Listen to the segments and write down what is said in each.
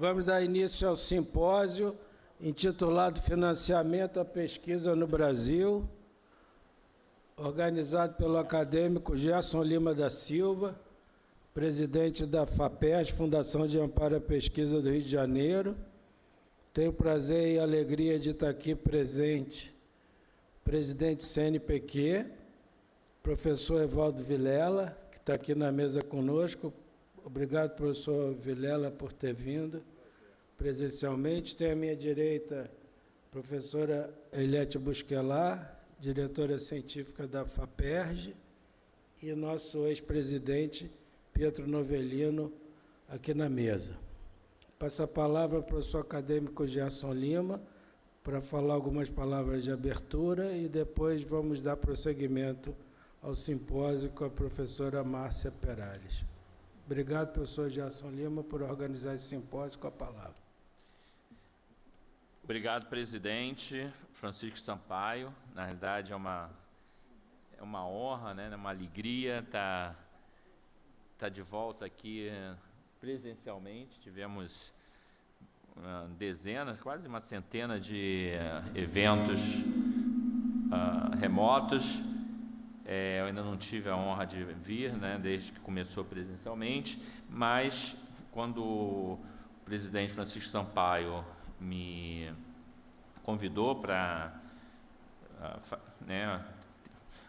Vamos dar início ao simpósio intitulado Financiamento à Pesquisa no Brasil, organizado pelo acadêmico Gerson Lima da Silva, presidente da FAPERJ, Fundação de Amparo à Pesquisa do Rio de Janeiro. Tenho o prazer e a alegria de estar aqui presente, presidente do CNPq, professor Evaldo Vilela, que está aqui na mesa conosco. Obrigado, professor Vilela, por ter vindo presencialmente. Tem à minha direita a professora Eliette Busquelar, diretora científica da FAPERJ, e nosso ex-presidente, Pietro Novellino, aqui na mesa. Passo a palavra ao professor acadêmico Gerson Lima, para falar algumas palavras de abertura, e depois vamos dar prosseguimento ao simpósio com a professora Márcia Perales. Obrigado, professor Gerson Lima, por organizar esse simpósio. Com a palavra. Obrigado, presidente Francisco Sampaio. Na realidade, é uma honra, né, uma alegria estar de volta aqui presencialmente. Tivemos dezenas, quase uma centena de eventos remotos. Eu ainda não tive a honra de vir, né, desde que começou presencialmente, mas quando o presidente Francisco Sampaio me convidou para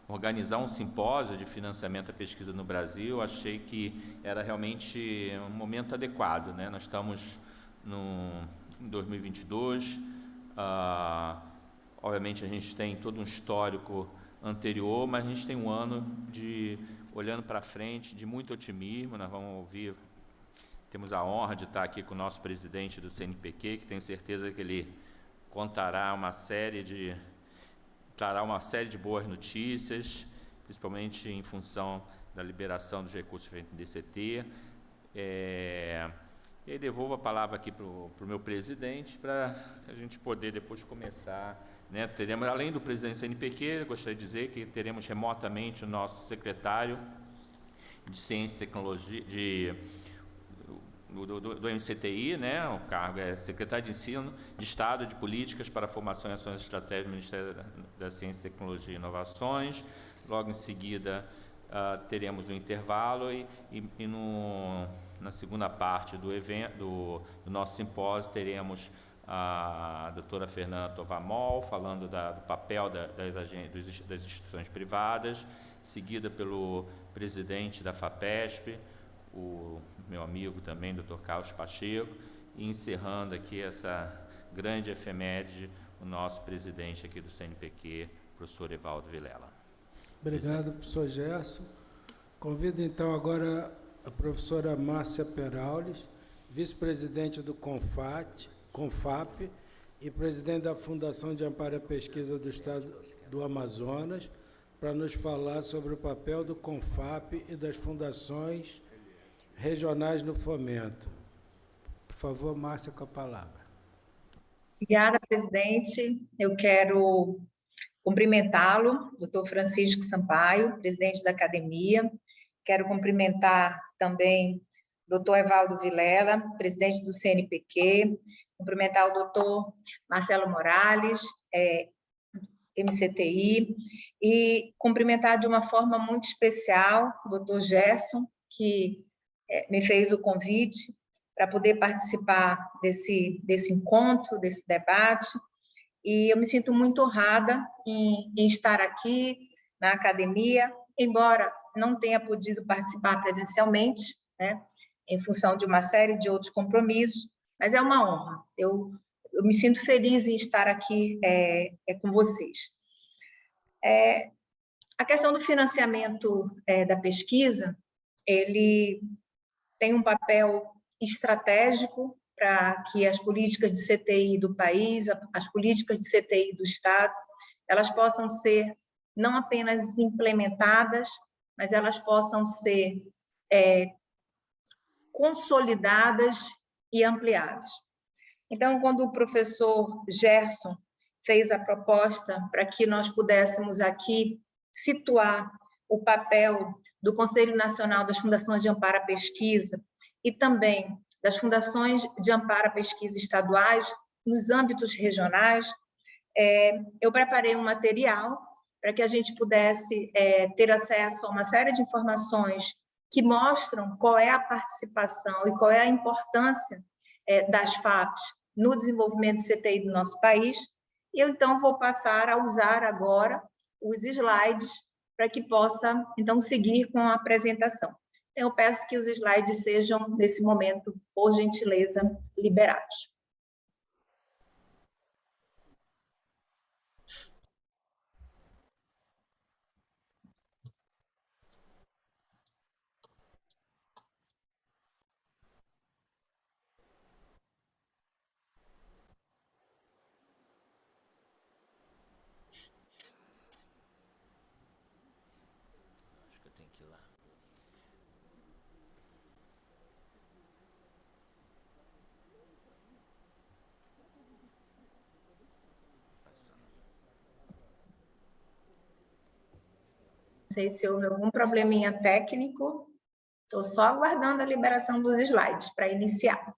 organizar um simpósio de financiamento à pesquisa no Brasil, achei que era realmente um momento adequado, né? Nós estamos em 2022, obviamente a gente tem todo um histórico anterior, mas a gente tem um ano olhando para frente, de muito otimismo. Nós vamos ouvir, temos a honra de estar aqui com o nosso presidente do CNPq, que tenho certeza que ele contará uma série de boas notícias, principalmente em função da liberação dos recursos frente ao DCT. E aí devolvo a palavra aqui para o meu presidente, para a gente poder depois começar, né? Teremos, além do presidente do CNPq, gostaria de dizer que teremos remotamente o nosso secretário de Ciência e Tecnologia, do MCTI, né? O cargo é secretário de Ensino de Estado de Políticas para a Formação e Ações Estratégicas do Ministério da Ciência, Tecnologia e Inovações. Logo em seguida, teremos um intervalo na segunda parte do evento, do nosso simpósio, teremos a doutora Fernanda Tovamol, falando do papel das instituições privadas, seguida pelo presidente da FAPESP, o meu amigo também, doutor Carlos Pacheco, e encerrando aqui essa grande efeméride, o nosso presidente aqui do CNPq, professor Evaldo Vilela. Obrigado, professor Gerson. Convido então agora a professora Márcia Perales, vice-presidente do CONFAP e presidente da Fundação de Amparo à Pesquisa do Estado do Amazonas, para nos falar sobre o papel do CONFAP e das fundações regionais no fomento. Por favor, Márcia, com a palavra. Obrigada, presidente. Eu quero cumprimentá-lo, doutor Francisco Sampaio, presidente da academia. Quero cumprimentar também o doutor Evaldo Vilela, presidente do CNPq, cumprimentar o doutor Marcelo Morales, MCTI, e cumprimentar de uma forma muito especial o doutor Gerson, que me fez o convite para poder participar desse encontro, desse debate, e eu me sinto muito honrada em estar aqui na academia, embora não tenha podido participar presencialmente, né, em função de uma série de outros compromissos, mas é uma honra. Eu me sinto feliz em estar aqui com vocês. A questão do financiamento da pesquisa, ele tem um papel estratégico para que as políticas de CTI do país, as políticas de CTI do Estado, elas possam ser não apenas implementadas, mas elas possam ser consolidadas e ampliadas. Então, quando o professor Gerson fez a proposta para que nós pudéssemos aqui situar o papel do Conselho Nacional das Fundações de Amparo à Pesquisa e também das fundações de amparo à pesquisa estaduais, nos âmbitos regionais. Eu preparei um material para que a gente pudesse ter acesso a uma série de informações que mostram qual é a participação e qual é a importância das FAPs no desenvolvimento de CTI do nosso país. E eu, então, vou passar a usar agora os slides para que possa, então, seguir com a apresentação. Eu peço que os slides sejam, nesse momento, por gentileza, liberados. Acho que eu tenho que ir lá. Não sei se houve algum probleminha técnico. Estou só aguardando a liberação dos slides para iniciar.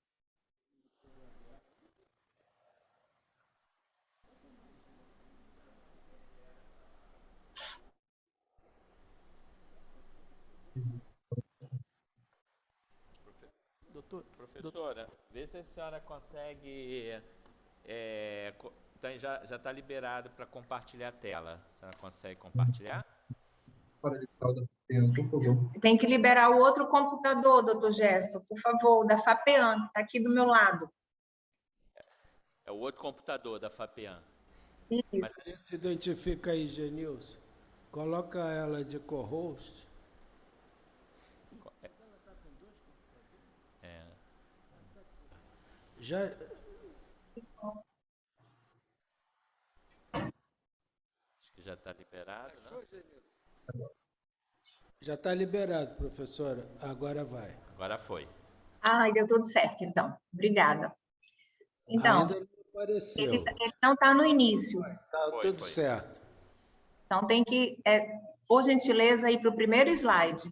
Professora, vê se a senhora consegue... já está liberado para compartilhar a tela. A senhora consegue compartilhar? Tem que liberar o outro computador, doutor Gerson, por favor, da FAPEAN, que está aqui do meu lado. É o outro computador da FAPEAN. Isso. Se identifica aí, Genilson. Coloca ela de co-host. Já... Acho que já está liberado, né? Já está liberado, professora. Agora vai. Agora foi. Deu tudo certo, então. Obrigada. Então, ainda não apareceu. Ele não está no início. Está tudo certo. Então, tem que, por gentileza, ir para o primeiro slide.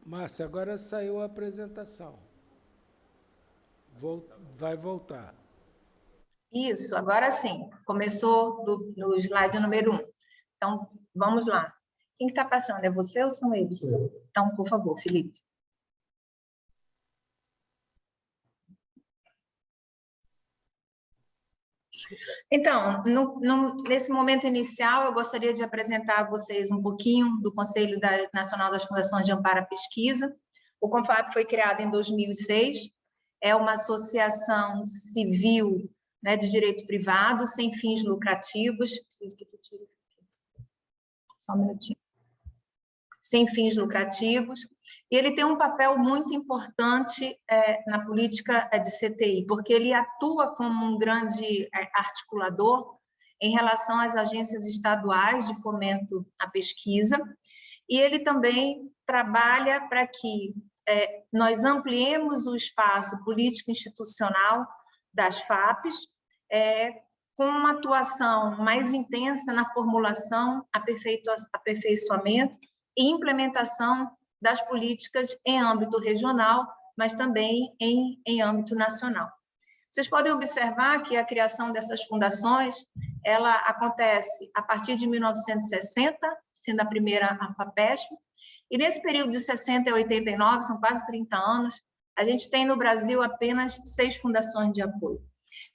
Márcia, agora saiu a apresentação. Vai voltar. Isso, agora sim. Começou no slide número 1. Então, vamos lá. Quem está passando? É você ou são eles? Então, por favor, Felipe. Então, nesse momento inicial, eu gostaria de apresentar a vocês um pouquinho do Conselho Nacional das Fundações de Amparo à Pesquisa. O CONFAP foi criado em 2006, é uma associação civil, né, de direito privado, sem fins lucrativos. Preciso que tu tire isso aqui. Só um minutinho. Sem fins lucrativos, e ele tem um papel muito importante na política de CTI, porque ele atua como um grande articulador em relação às agências estaduais de fomento à pesquisa, e ele também trabalha para que nós ampliemos o espaço político-institucional das FAPs, com uma atuação mais intensa na formulação, aperfeiçoamento e implementação das políticas em âmbito regional, mas também em âmbito nacional. Vocês podem observar que a criação dessas fundações, ela acontece a partir de 1960, sendo a primeira a FAPESP, e nesse período de 60 a 89, são quase 30 anos, a gente tem no Brasil apenas 6 fundações de apoio.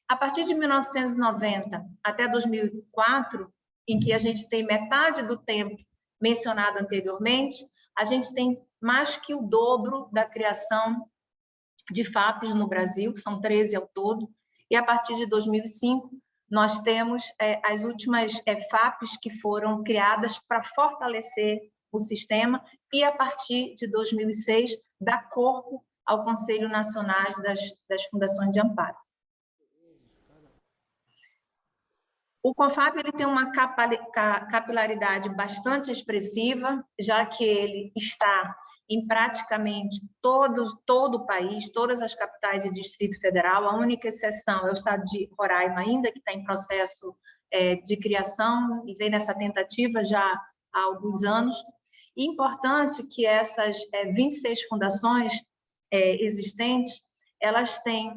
A partir de 1990 até 2004, em que a gente tem metade do tempo mencionado anteriormente, a gente tem mais que o dobro da criação de FAPs no Brasil, que são 13 ao todo, e a partir de 2005, nós temos as últimas FAPs que foram criadas para fortalecer o sistema, e a partir de 2006, dá corpo ao Conselho Nacional das Fundações de Amparo. O CONFAP ele tem uma capilaridade bastante expressiva, já que ele está em praticamente todo o país, todas as capitais e Distrito Federal. A única exceção é o estado de Roraima, ainda que está em processo de criação e vem nessa tentativa já há alguns anos. E importante que essas 26 fundações existentes, elas têm,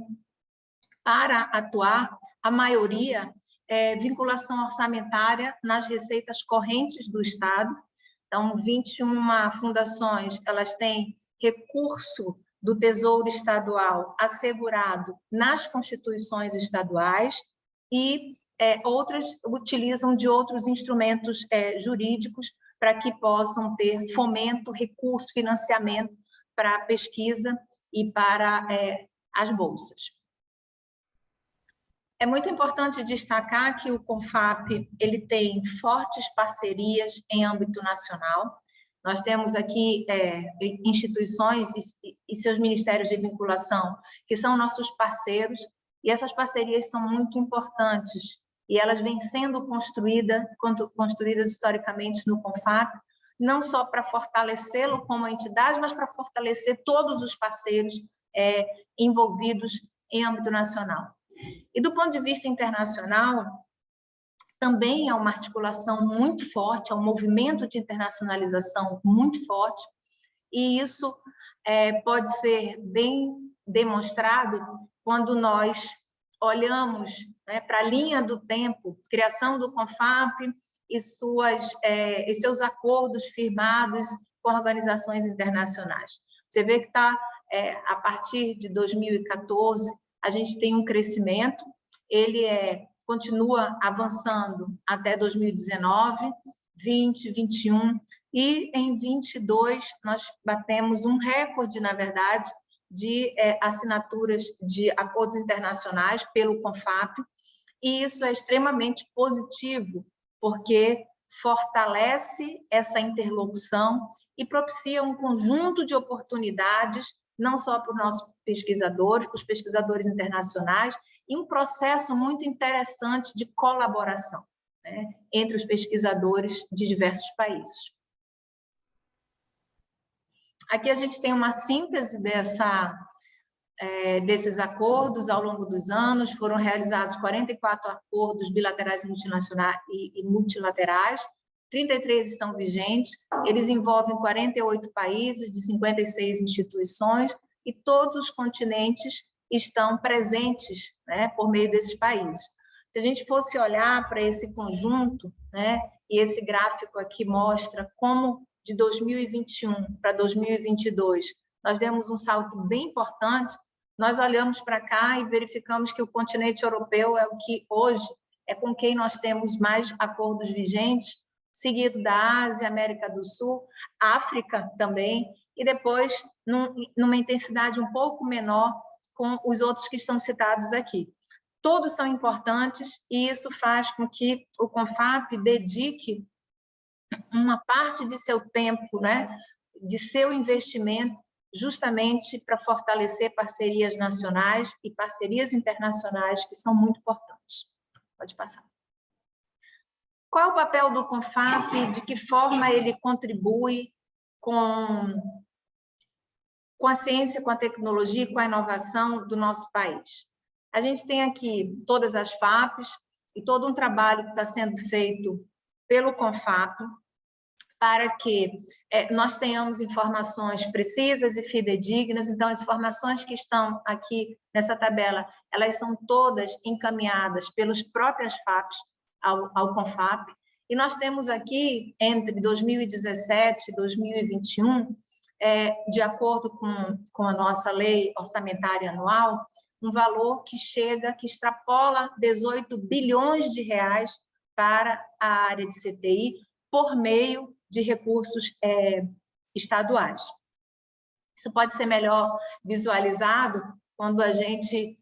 para atuar, a maioria vinculação orçamentária nas receitas correntes do Estado. Então, 21 fundações, elas têm recurso do Tesouro Estadual assegurado nas constituições estaduais e outras utilizam de outros instrumentos jurídicos para que possam ter fomento, recurso, financiamento para a pesquisa e para as bolsas. É muito importante destacar que o CONFAP ele tem fortes parcerias em âmbito nacional. Nós temos aqui instituições e seus ministérios de vinculação, que são nossos parceiros, e essas parcerias são muito importantes, e elas vêm sendo construídas historicamente no CONFAP, não só para fortalecê-lo como entidade, mas para fortalecer todos os parceiros envolvidos em âmbito nacional. E do ponto de vista internacional, também há uma articulação muito forte, há um movimento de internacionalização muito forte, e isso pode ser bem demonstrado quando nós olhamos para a linha do tempo, criação do CONFAP e seus acordos firmados com organizações internacionais. Você vê que está, a partir de 2014, a gente tem um crescimento, ele continua avançando até 2019, 20, 21, e em 22 nós batemos um recorde, na verdade, de assinaturas de acordos internacionais pelo CONFAP, e isso é extremamente positivo, porque fortalece essa interlocução e propicia um conjunto de oportunidades, não só para os nossos pesquisadores, para os pesquisadores internacionais, e um processo muito interessante de colaboração, né, entre os pesquisadores de diversos países. Aqui a gente tem uma síntese desses acordos ao longo dos anos. Foram realizados 44 acordos bilaterais e multilaterais, 33 estão vigentes, eles envolvem 48 países de 56 instituições e todos os continentes estão presentes, né, por meio desses países. Se a gente fosse olhar para esse conjunto, né, e esse gráfico aqui mostra como de 2021 para 2022 nós demos um salto bem importante, nós olhamos para cá e verificamos que o continente europeu é o que hoje é com quem nós temos mais acordos vigentes, seguido da Ásia, América do Sul, África também, e depois, numa intensidade um pouco menor, com os outros que estão citados aqui. Todos são importantes e isso faz com que o CONFAP dedique uma parte de seu tempo, né, de seu investimento, justamente para fortalecer parcerias nacionais e parcerias internacionais, que são muito importantes. Pode passar. Qual é o papel do CONFAP? De que forma ele contribui com a ciência, com a tecnologia, com a inovação do nosso país? A gente tem aqui todas as FAPs e todo um trabalho que está sendo feito pelo CONFAP para que nós tenhamos informações precisas e fidedignas. Então, as informações que estão aqui nessa tabela, elas são todas encaminhadas pelas próprias FAPs ao CONFAP, e nós temos aqui, entre 2017 e 2021, de acordo com a nossa lei orçamentária anual, um valor que extrapola 18 bilhões de reais para a área de CTI, por meio de recursos estaduais. Isso pode ser melhor visualizado quando a gente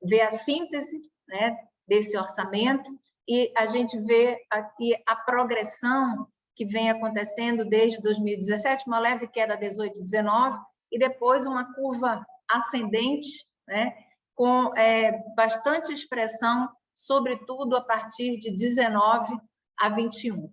vê a síntese, né, desse orçamento, e a gente vê aqui a progressão que vem acontecendo desde 2017, uma leve queda 18, 19, e depois uma curva ascendente, né, com bastante expressão, sobretudo a partir de 19 a 21.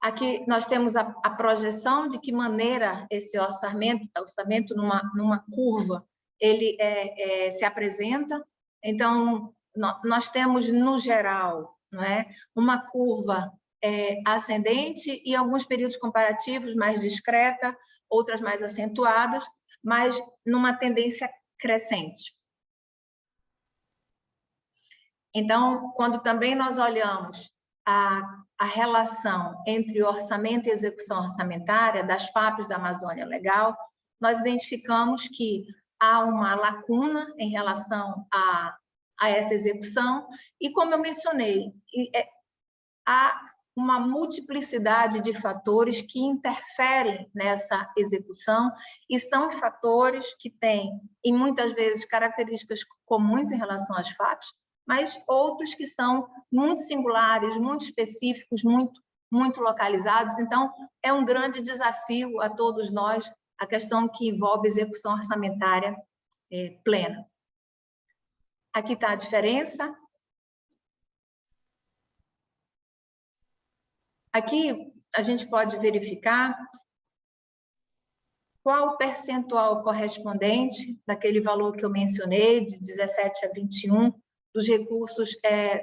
Aqui nós temos a projeção de que maneira esse orçamento numa curva, ele se apresenta. Então, nós temos, no geral, não é, uma curva ascendente e alguns períodos comparativos mais discreta, outras mais acentuadas, mas numa tendência crescente. Então, quando também nós olhamos a relação entre orçamento e execução orçamentária das FAPs da Amazônia Legal, nós identificamos que há uma lacuna em relação a essa execução, e como eu mencionei, há uma multiplicidade de fatores que interferem nessa execução, e são fatores que têm, e muitas vezes, características comuns em relação às FAPs, mas outros que são muito singulares, muito específicos, muito localizados. Então, é um grande desafio a todos nós a questão que envolve execução orçamentária plena. Aqui está a diferença. Aqui a gente pode verificar qual o percentual correspondente daquele valor que eu mencionei, de 17 a 21, dos recursos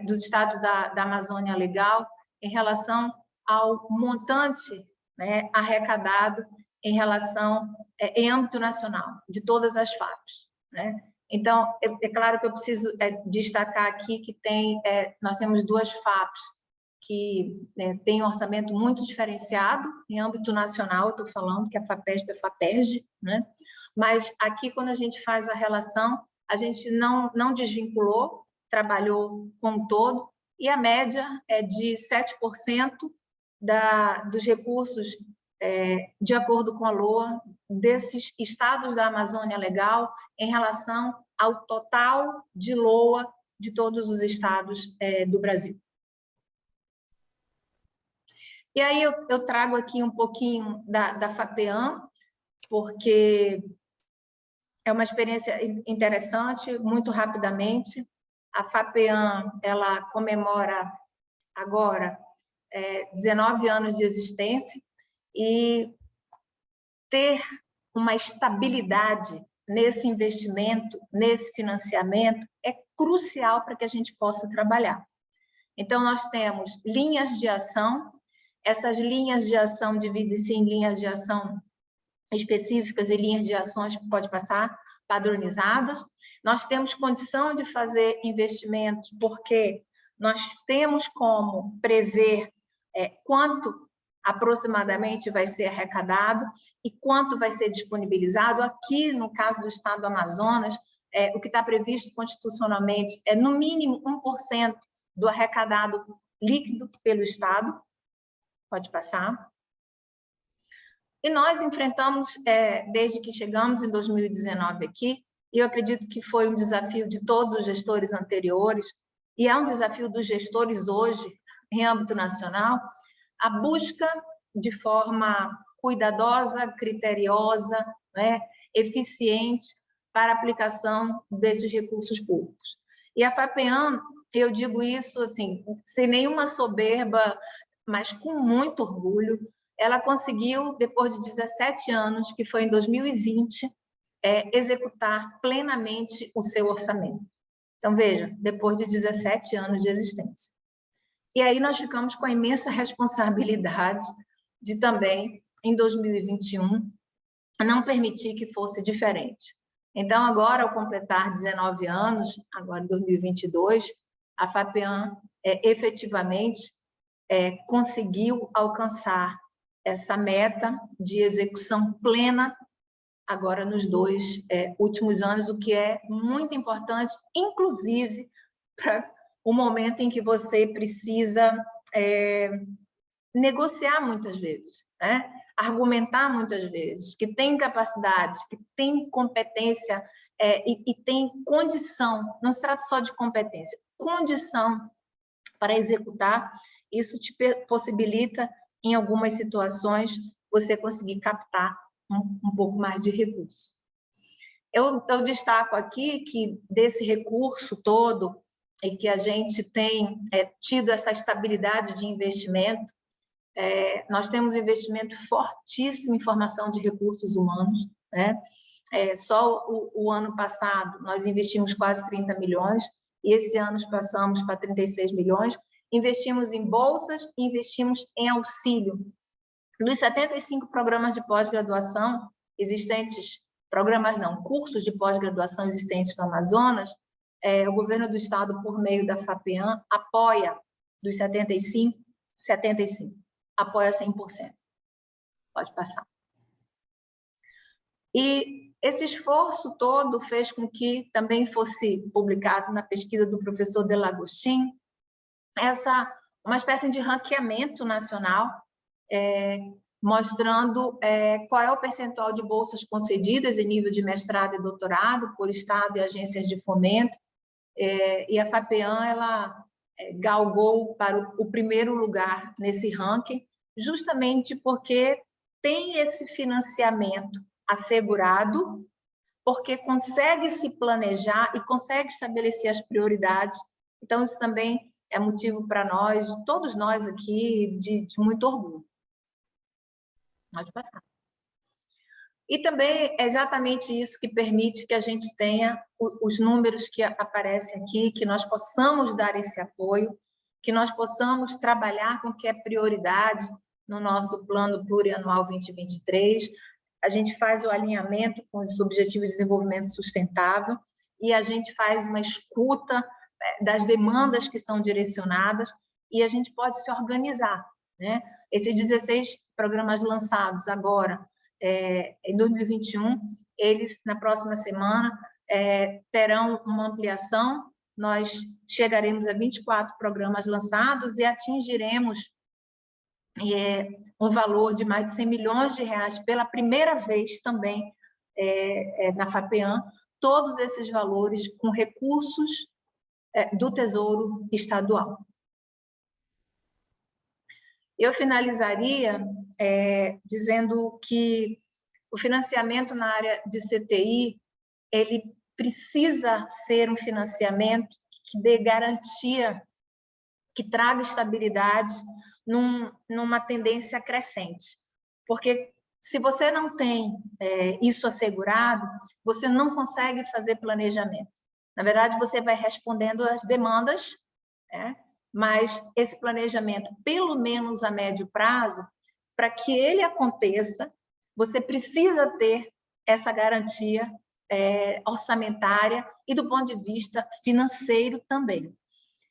dos estados da Amazônia Legal em relação ao montante, né, arrecadado em relação, em âmbito nacional, de todas as FAPs, né? Então, é claro que eu preciso destacar aqui que nós temos duas FAPs que têm um orçamento muito diferenciado em âmbito nacional, estou falando que a FAPESP e a FAPERJ, né? Mas aqui, quando a gente faz a relação, a gente não desvinculou, trabalhou com o todo, e a média é de 7% dos recursos, de acordo com a LOA, desses estados da Amazônia Legal em relação ao total de LOA de todos os estados do Brasil. E aí eu trago aqui um pouquinho da FAPEAM, porque é uma experiência interessante, muito rapidamente. A FAPEAM, ela comemora agora 19 anos de existência, e ter uma estabilidade nesse investimento, nesse financiamento, é crucial para que a gente possa trabalhar. Então, nós temos linhas de ação, essas linhas de ação dividem-se em linhas de ação específicas e linhas de ações que pode passar, padronizadas. Nós temos condição de fazer investimentos porque nós temos como prever quanto aproximadamente vai ser arrecadado e quanto vai ser disponibilizado. Aqui, no caso do estado do Amazonas, o que está previsto constitucionalmente é, no mínimo, 1% do arrecadado líquido pelo estado. Pode passar. E nós enfrentamos, desde que chegamos em 2019 aqui, e eu acredito que foi um desafio de todos os gestores anteriores, e é um desafio dos gestores hoje, em âmbito nacional, a busca de forma cuidadosa, criteriosa, né, eficiente para a aplicação desses recursos públicos. E a FAPEAM, eu digo isso assim, sem nenhuma soberba, mas com muito orgulho, ela conseguiu, depois de 17 anos, que foi em 2020, executar plenamente o seu orçamento. Então, veja, depois de 17 anos de existência. E aí nós ficamos com a imensa responsabilidade de também, em 2021, não permitir que fosse diferente. Então, agora, ao completar 19 anos, agora em 2022, a FAPEAM efetivamente conseguiu alcançar essa meta de execução plena agora nos 2 últimos anos, o que é muito importante, inclusive para o momento em que você precisa negociar muitas vezes, né? Argumentar muitas vezes, que tem capacidade, que tem competência e tem condição, não se trata só de competência, condição para executar. Isso te possibilita, em algumas situações, você conseguir captar um pouco mais de recurso. Eu destaco aqui que desse recurso todo, e que a gente tem tido essa estabilidade de investimento, Nós temos um investimento fortíssimo em formação de recursos humanos, né? Só o ano passado nós investimos quase 30 milhões, e esse ano passamos para 36 milhões, investimos em bolsas, investimos em auxílio. Dos 75 programas de pós-graduação existentes, cursos de pós-graduação existentes no Amazonas, o governo do estado, por meio da FAPEAM, apoia dos 75, apoia 100%. Pode passar. E esse esforço todo fez com que também fosse publicado na pesquisa do professor Delagostin uma espécie de ranqueamento nacional, mostrando qual é o percentual de bolsas concedidas em nível de mestrado e doutorado por estado e agências de fomento, e a FAPEAM ela galgou para o primeiro lugar nesse ranking, justamente porque tem esse financiamento assegurado, porque consegue se planejar e consegue estabelecer as prioridades. Então, isso também é motivo para nós, todos nós aqui, de muito orgulho. Pode passar. E também é exatamente isso que permite que a gente tenha os números que aparecem aqui, que nós possamos dar esse apoio, que nós possamos trabalhar com o que é prioridade no nosso Plano Plurianual 2023. A gente faz o alinhamento com os Objetivos de Desenvolvimento Sustentável e a gente faz uma escuta das demandas que são direcionadas e a gente pode se organizar, né? Esses 16 programas lançados agora, em 2021, eles, na próxima semana, terão uma ampliação, nós chegaremos a 24 programas lançados e atingiremos um valor de mais de 100 milhões de reais pela primeira vez também na FAPEAM, todos esses valores com recursos do Tesouro Estadual. Eu finalizaria dizendo que o financiamento na área de CTI, ele precisa ser um financiamento que dê garantia, que traga estabilidade numa tendência crescente. Porque se você não tem isso assegurado, você não consegue fazer planejamento. Na verdade, você vai respondendo às demandas, mas esse planejamento, pelo menos a médio prazo, para que ele aconteça, você precisa ter essa garantia orçamentária e do ponto de vista financeiro também.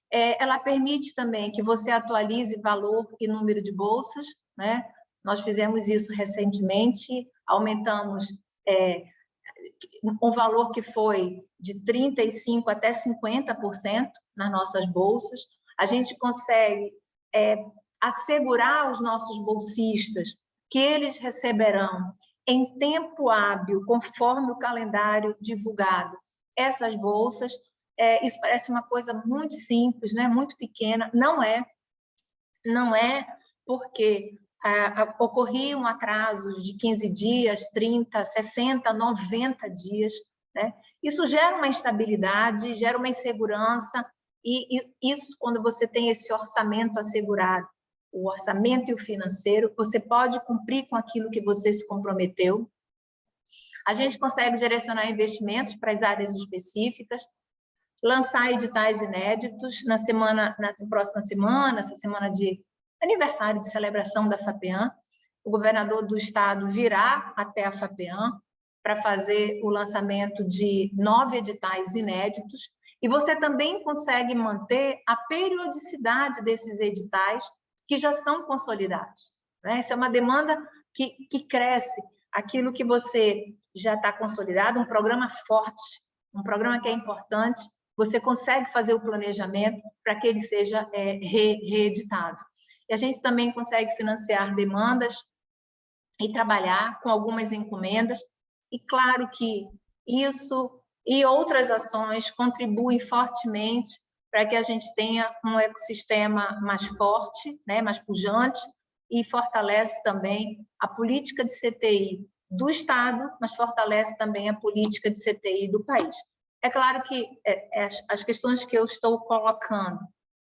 Ela permite também que você atualize valor e número de bolsas, né? Nós fizemos isso recentemente, aumentamos um valor que foi de 35% até 50% nas nossas bolsas. A gente consegue assegurar aos nossos bolsistas que eles receberão em tempo hábil, conforme o calendário divulgado, essas bolsas. Isso parece uma coisa muito simples, né? Muito pequena. Não é porque ocorriam atrasos de 15 dias, 30, 60, 90 dias, né? Isso gera uma instabilidade, gera uma insegurança, e isso, quando você tem esse orçamento assegurado, o orçamento e o financeiro, você pode cumprir com aquilo que você se comprometeu. A gente consegue direcionar investimentos para as áreas específicas, lançar editais inéditos na próxima semana, essa semana de aniversário de celebração da FAPEAM. O governador do estado virá até a FAPEAM para fazer o lançamento de 9 editais inéditos, e você também consegue manter a periodicidade desses editais que já são consolidados, né? Essa é uma demanda que cresce, aquilo que você já está consolidado, um programa forte, um programa que é importante, você consegue fazer o planejamento para que ele seja reeditado. E a gente também consegue financiar demandas e trabalhar com algumas encomendas, e claro que isso e outras ações contribuem fortemente para que a gente tenha um ecossistema mais forte, né, mais pujante, e fortalece também a política de CTI do Estado, mas fortalece também a política de CTI do país. É claro que as questões que eu estou colocando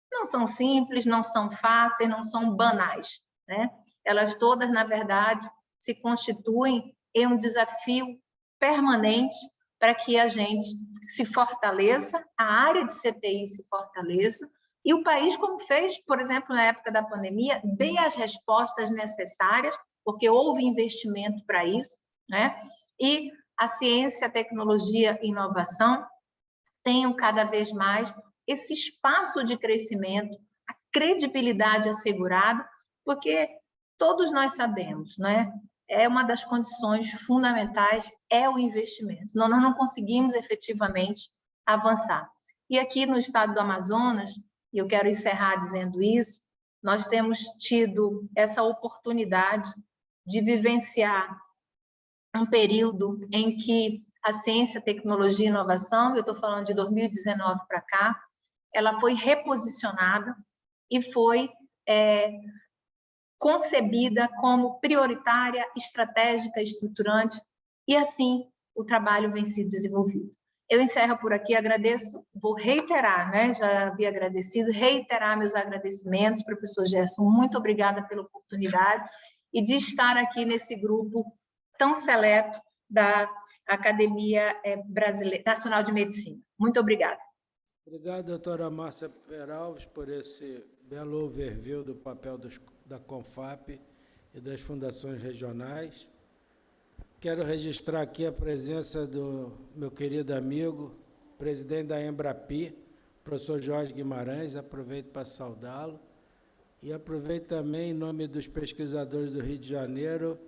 não são simples, não são fáceis, não são banais, né? Elas todas, na verdade, se constituem em um desafio permanente para que a gente se fortaleça, a área de CTI se fortaleça, e o país, como fez, por exemplo, na época da pandemia, dê as respostas necessárias, porque houve investimento para isso, né? E a ciência, a tecnologia e inovação tenham cada vez mais esse espaço de crescimento, a credibilidade assegurada, porque todos nós sabemos, né? É uma das condições fundamentais, é o investimento, senão nós não conseguimos efetivamente avançar. E aqui no estado do Amazonas, e eu quero encerrar dizendo isso, nós temos tido essa oportunidade de vivenciar um período em que a ciência, tecnologia e inovação, eu estou falando de 2019 para cá, ela foi reposicionada e foi concebida como prioritária, estratégica, estruturante, e assim o trabalho vem sendo desenvolvido. Eu encerro por aqui, agradeço, vou reiterar, né? Já havia agradecido, reiterar meus agradecimentos, professor Gerson, muito obrigada pela oportunidade e de estar aqui nesse grupo tão seleto da Academia Brasileira, Nacional de Medicina. Muito obrigada. Obrigado, doutora Márcia Peralves, por esse belo overview do papel da CONFAP e das fundações regionais. Quero registrar aqui a presença do meu querido amigo, presidente da Embrapi, professor Jorge Guimarães, aproveito para saudá-lo, e aproveito também, em nome dos pesquisadores do Rio de Janeiro,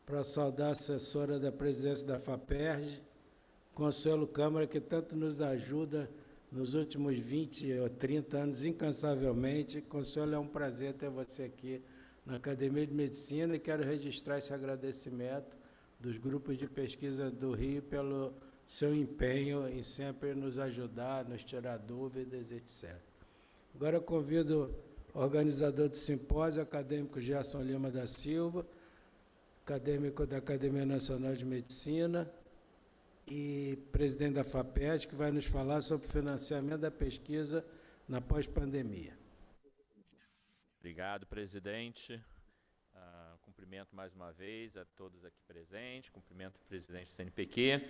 para saudar a assessora da presidência da FAPERJ, Consuelo Câmara, que tanto nos ajuda nos últimos 20 ou 30 anos, incansavelmente. Consuelo, é um prazer ter você aqui na Academia de Medicina e quero registrar esse agradecimento dos grupos de pesquisa do Rio pelo seu empenho em sempre nos ajudar, nos tirar dúvidas, etc. Agora eu convido o organizador do simpósio, acadêmico Gerson Lima da Silva, acadêmico da Academia Nacional de Medicina e presidente da FAPERJ, que vai nos falar sobre o financiamento da pesquisa na pós-pandemia. Obrigado, presidente. Cumprimento mais uma vez a todos aqui presentes, cumprimento o presidente do CNPq,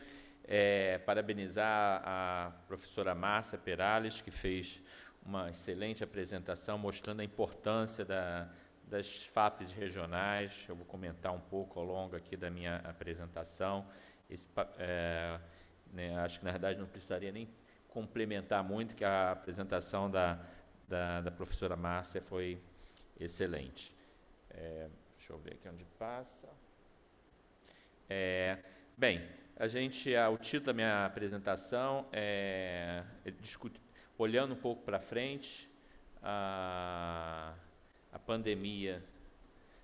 parabenizar a professora Márcia Peralves, que fez uma excelente apresentação, mostrando a importância das FAPs regionais. Eu vou comentar um pouco ao longo aqui da minha apresentação. Acho que, na verdade, não precisaria nem complementar muito, que a apresentação da professora Márcia foi excelente. Deixa eu ver aqui onde passa. Bem, o título da minha apresentação olhando um pouco para frente, a pandemia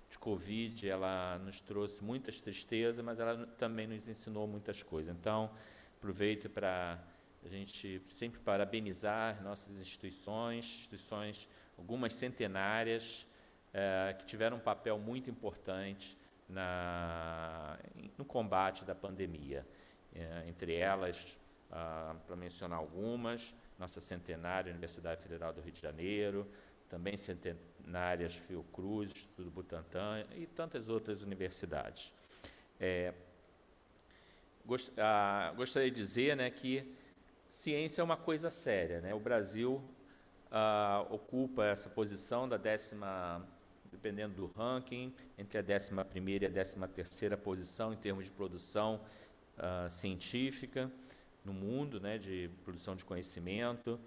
de Covid, ela nos trouxe muitas tristezas, mas ela também nos ensinou muitas coisas. Então, aproveito para a gente sempre parabenizar nossas instituições, algumas centenárias, que tiveram um papel muito importante no combate da pandemia. Entre elas, para mencionar algumas, nossa centenária Universidade Federal do Rio de Janeiro, também centenárias Fiocruz, Instituto Butantan e tantas outras universidades. Gostaria de dizer, né, que ciência é uma coisa séria, né? O Brasil ocupa essa posição da dependendo do ranking, entre a 11ª e a 13ª posição em termos de produção científica no mundo, né, de produção de conhecimento,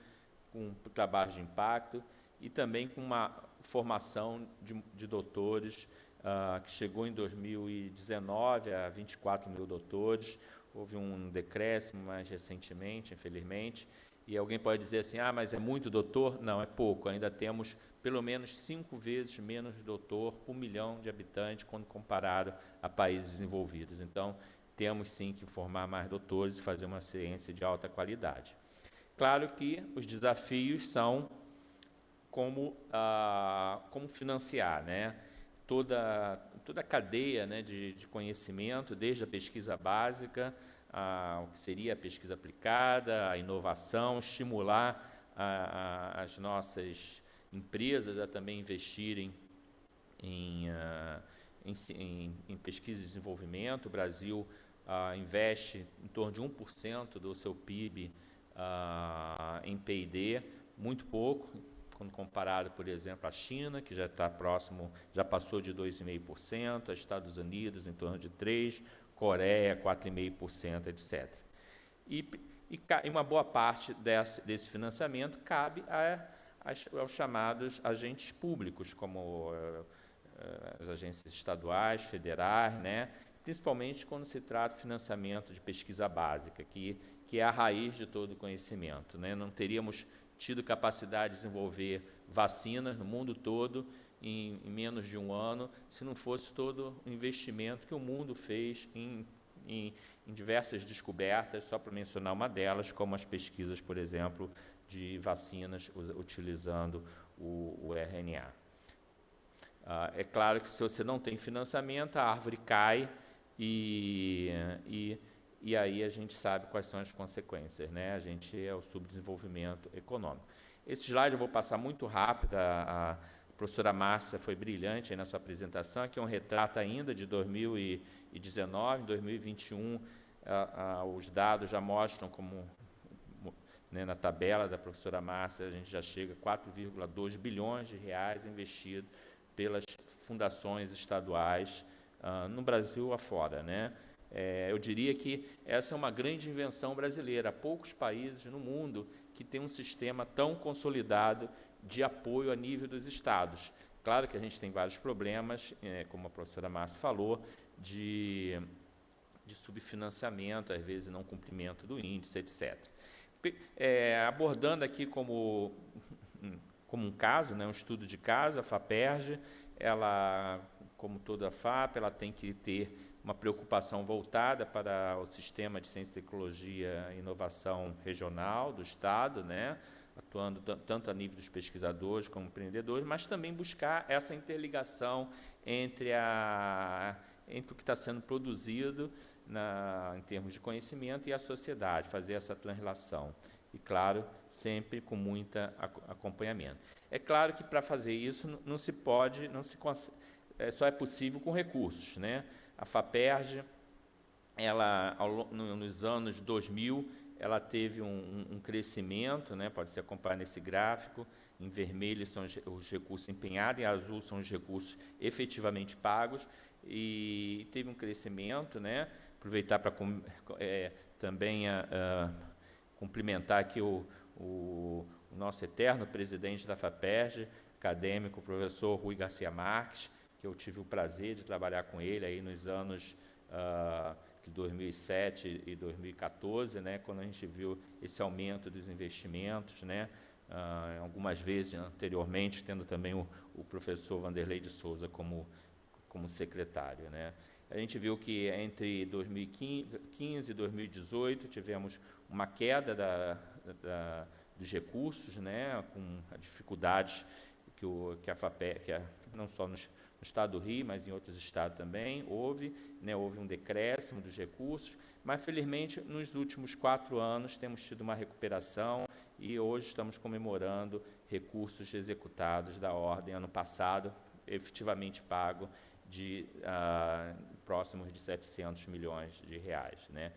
com trabalho de impacto e também com uma formação de doutores que chegou em 2019 a 24 mil doutores. Houve um decréscimo mais recentemente, infelizmente, e alguém pode dizer assim, mas é muito doutor? Não, é pouco, ainda temos pelo menos 5 vezes menos doutor por 1 milhão de habitantes quando comparado a países desenvolvidos. Então, temos sim que formar mais doutores e fazer uma ciência de alta qualidade. Claro que os desafios são como financiar, né? Toda a cadeia, né, de conhecimento, desde a pesquisa básica, o que seria a pesquisa aplicada, a inovação, estimular as nossas empresas a também investirem em pesquisa e desenvolvimento. O Brasil investe em torno de 1% do seu PIB em P&D, muito pouco, quando comparado, por exemplo, à China, que já está próximo, já passou de 2,5%, Estados Unidos em torno de 3%, Coreia 4,5%, etc. E uma boa parte desse financiamento cabe aos chamados agentes públicos, como as agências estaduais, federais, né? Principalmente quando se trata de financiamento de pesquisa básica, que é a raiz de todo o conhecimento, né? Não teríamos tido capacidade de desenvolver vacinas no mundo todo em menos de um ano, se não fosse todo o investimento que o mundo fez em diversas descobertas, só para mencionar uma delas, como as pesquisas, por exemplo, de vacinas utilizando o RNA. É claro que se você não tem financiamento, a árvore cai e aí a gente sabe quais são as consequências, né? A gente é o subdesenvolvimento econômico. Esse slide eu vou passar muito rápido, a professora Márcia foi brilhante aí na sua apresentação, aqui é um retrato ainda de 2019, 2021, os dados já mostram como, né, na tabela da professora Márcia, a gente já chega a 4,2 bilhões de reais investidos pelas fundações estaduais no Brasil afora, né? Eu diria que essa é uma grande invenção brasileira. Há poucos países no mundo que têm um sistema tão consolidado de apoio a nível dos estados. Claro que a gente tem vários problemas, como a professora Márcia falou, de subfinanciamento, às vezes não cumprimento do índice, etc. Abordando aqui como um caso, né, um estudo de caso, a FAPERJ, ela, como toda a FAP, ela tem que ter uma preocupação voltada para o sistema de ciência, tecnologia e inovação regional do Estado, né, atuando tanto a nível dos pesquisadores como empreendedores, mas também buscar essa interligação entre o que está sendo produzido em termos de conhecimento e a sociedade, fazer essa translação. E, claro, sempre com muito acompanhamento. É claro que, para fazer isso, só é possível com recursos, né? A FAPERJ, ela, nos anos 2000, ela teve um crescimento, né? Pode ser acompanhado nesse gráfico. Em vermelho são os recursos empenhados, em azul são os recursos efetivamente pagos, e teve um crescimento, né? Aproveitar para também cumprimentar aqui o nosso eterno presidente da FAPERJ, acadêmico, o professor Rui Garcia Marques, que eu tive o prazer de trabalhar com ele aí nos anos de 2007 e 2014, né, quando a gente viu esse aumento dos investimentos, né, algumas vezes anteriormente, tendo também o professor Vanderlei de Souza como secretário, né. A gente viu que entre 2015 e 2018 tivemos uma queda dos recursos, né, com a dificuldade que a FAPERJ, não só no Estado do Rio, mas em outros estados também, houve um decréscimo dos recursos, mas, felizmente, nos últimos 4 anos temos tido uma recuperação e hoje estamos comemorando recursos executados da ordem, ano passado, efetivamente pago, de próximos de 700 milhões de reais, né?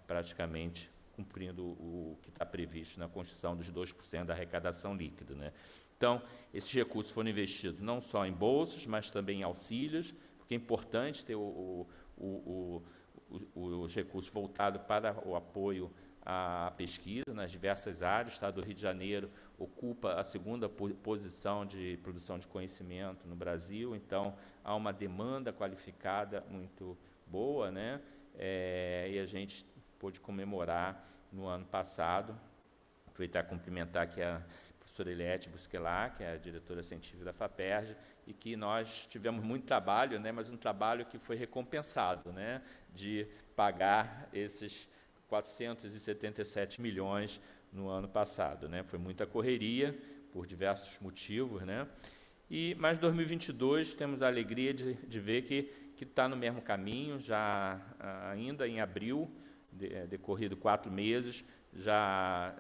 Praticamente cumprindo o que está previsto na Constituição dos 2% da arrecadação líquida, né? Então, esses recursos foram investidos não só em bolsas, mas também em auxílios, porque é importante ter os recursos voltados para o apoio à pesquisa nas diversas áreas. O Estado do Rio de Janeiro ocupa a 2ª posição de produção de conhecimento no Brasil, então há uma demanda qualificada muito boa, né? E a gente pôde comemorar no ano passado, aproveitar e cumprimentar aqui a professora Eliette Busquelar, que é a diretora científica da FAPERJ, e que nós tivemos muito trabalho, né, mas um trabalho que foi recompensado, né, de pagar esses 477 milhões no ano passado, né. Foi muita correria, por diversos motivos, né. Mas 2022 temos a alegria de ver que está no mesmo caminho. Já ainda em abril, decorrido 4 meses, já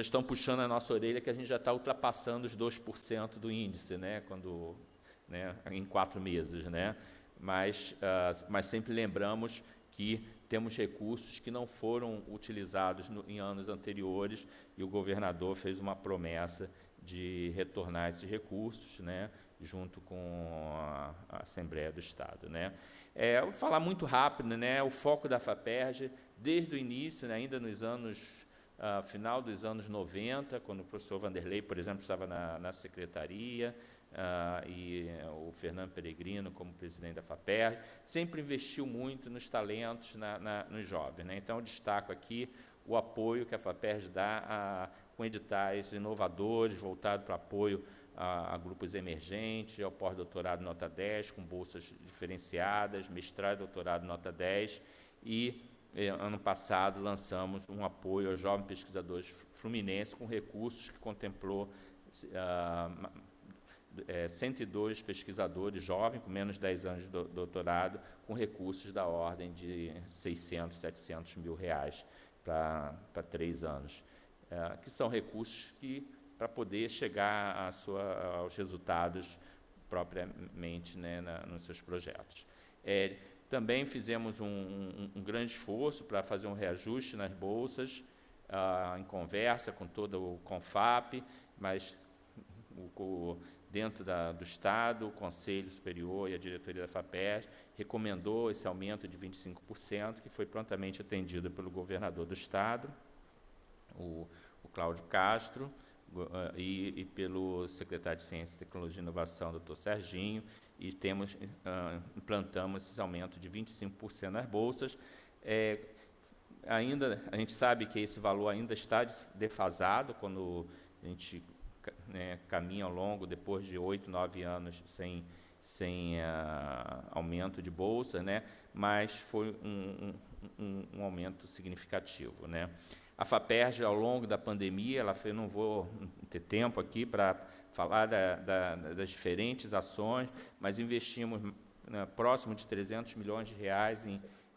estão puxando a nossa orelha que a gente já está ultrapassando os 2% do índice, né, em 4 meses, né? Mas sempre lembramos que temos recursos que não foram utilizados em anos anteriores e o governador fez uma promessa de retornar esses recursos, né, junto com a Assembleia do Estado, né. Eu vou falar muito rápido, né, o foco da FAPERJ, desde o início, né, ainda nos anos, final dos anos 90, quando o professor Vanderlei, por exemplo, estava na secretaria, e o Fernando Peregrino, como presidente da FAPERJ, sempre investiu muito nos talentos, nos jovens, né. Então, eu destaco aqui o apoio que a FAPERJ dá com editais inovadores, voltado para apoio a grupos emergentes, ao pós-doutorado nota 10, com bolsas diferenciadas, mestrado e doutorado nota 10, e ano passado lançamos um apoio aos jovens pesquisadores fluminenses com recursos que contemplou 102 pesquisadores jovens, com menos de 10 anos de doutorado, com recursos da ordem de 600, 700 mil reais para 3 anos, que são recursos para poder chegar aos resultados propriamente, né, nos seus projetos. Também fizemos um grande esforço para fazer um reajuste nas bolsas, em conversa com todo o CONFAP, mas dentro do Estado, o Conselho Superior e a diretoria da FAPERJ recomendou esse aumento de 25%, que foi prontamente atendido pelo governador do Estado, o Cláudio Castro, e pelo secretário de Ciência, Tecnologia e Inovação, doutor Serginho, e implantamos esse aumento de 25% nas bolsas. Ainda, a gente sabe que esse valor ainda está defasado, quando a gente caminha ao longo, depois de 8, 9 anos sem aumento de bolsa, né, mas foi um aumento significativo, né. A FAPERJ, ao longo da pandemia, eu não vou ter tempo aqui para falar das diferentes ações, mas investimos próximo de 300 milhões de reais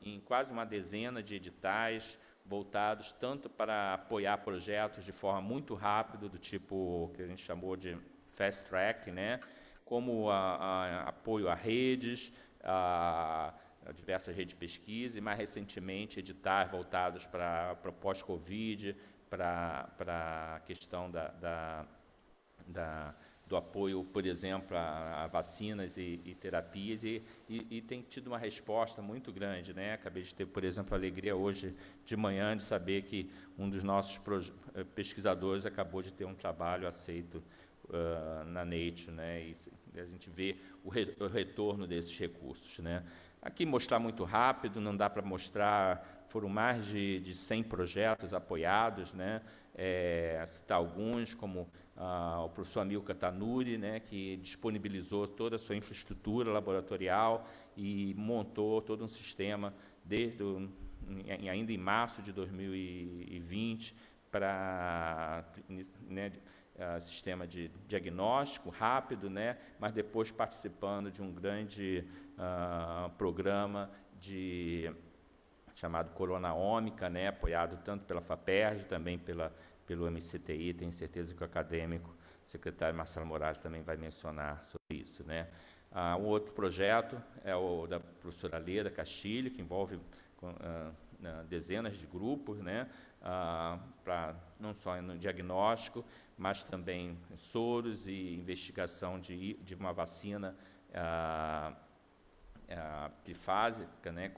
em quase uma dezena de editais voltados tanto para apoiar projetos de forma muito rápida, do tipo que a gente chamou de fast track, né, como apoio a redes, a diversas redes de pesquisa, e mais recentemente editais voltados para pós-Covid, para a questão do apoio, por exemplo, a vacinas e terapias, e tem tido uma resposta muito grande, né? Acabei de ter, por exemplo, a alegria hoje de manhã de saber que um dos nossos pesquisadores acabou de ter um trabalho aceito na Nature, né? E a gente vê o retorno desses recursos, né? Aqui mostrar muito rápido, não dá para mostrar, foram mais de 100 projetos apoiados, né? Citar alguns, como o professor Amilcar Tanuri, né, que disponibilizou toda a sua infraestrutura laboratorial e montou todo um sistema ainda em março de 2020 para sistema de diagnóstico rápido, né, mas depois participando de um grande programa chamado Corona Ômica, né, apoiado tanto pela FAPERJ, também pelo MCTI, tenho certeza que o acadêmico, o secretário Marcelo Moraes, também vai mencionar sobre isso, né. Um outro projeto é o da professora Leda Castilho, que envolve dezenas de grupos, né, não só no diagnóstico, mas também soros e investigação de uma vacina trifásica, né,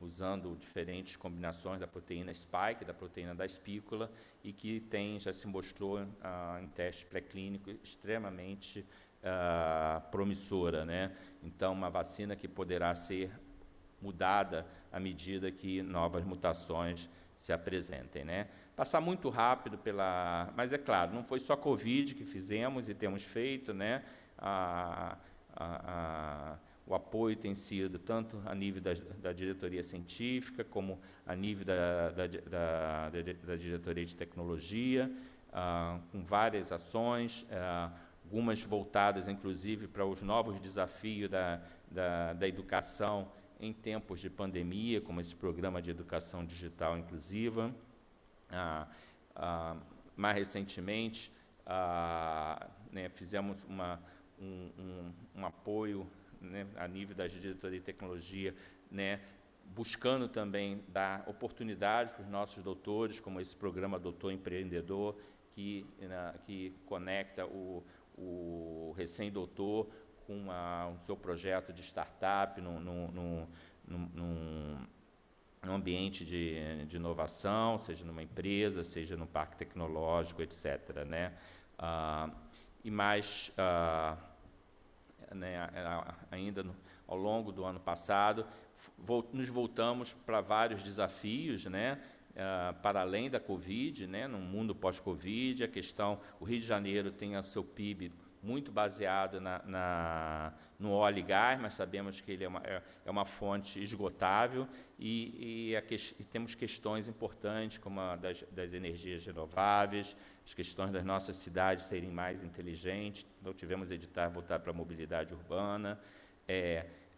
usando diferentes combinações da proteína spike, da proteína da espícula, e que já se mostrou em teste pré-clínico extremamente promissora, né? Então, uma vacina que poderá ser mudada à medida que novas mutações se apresentem, né? Passar muito rápido mas é claro, não foi só Covid que fizemos e temos feito, né? O apoio tem sido tanto a nível da diretoria científica, como a nível da diretoria de tecnologia, com várias ações, algumas voltadas, inclusive, para os novos desafios da educação em tempos de pandemia, como esse programa de educação digital inclusiva. Mais recentemente, né, fizemos um apoio, né, a nível da diretoria de tecnologia, né, buscando também dar oportunidade para os nossos doutores, como esse programa Doutor Empreendedor, que conecta o recém-doutor com o seu projeto de startup num ambiente de inovação, seja numa empresa, seja num parque tecnológico, etc., né? E mais, né, ainda ao longo do ano passado, nos voltamos para vários desafios, né, para além da Covid, né, no mundo pós-Covid, o Rio de Janeiro tem o seu PIB muito baseado no óleo e gás, mas sabemos que ele é uma fonte esgotável, e temos questões importantes, como a das energias renováveis, as questões das nossas cidades serem mais inteligentes. Então, tivemos editar voltar para a mobilidade urbana.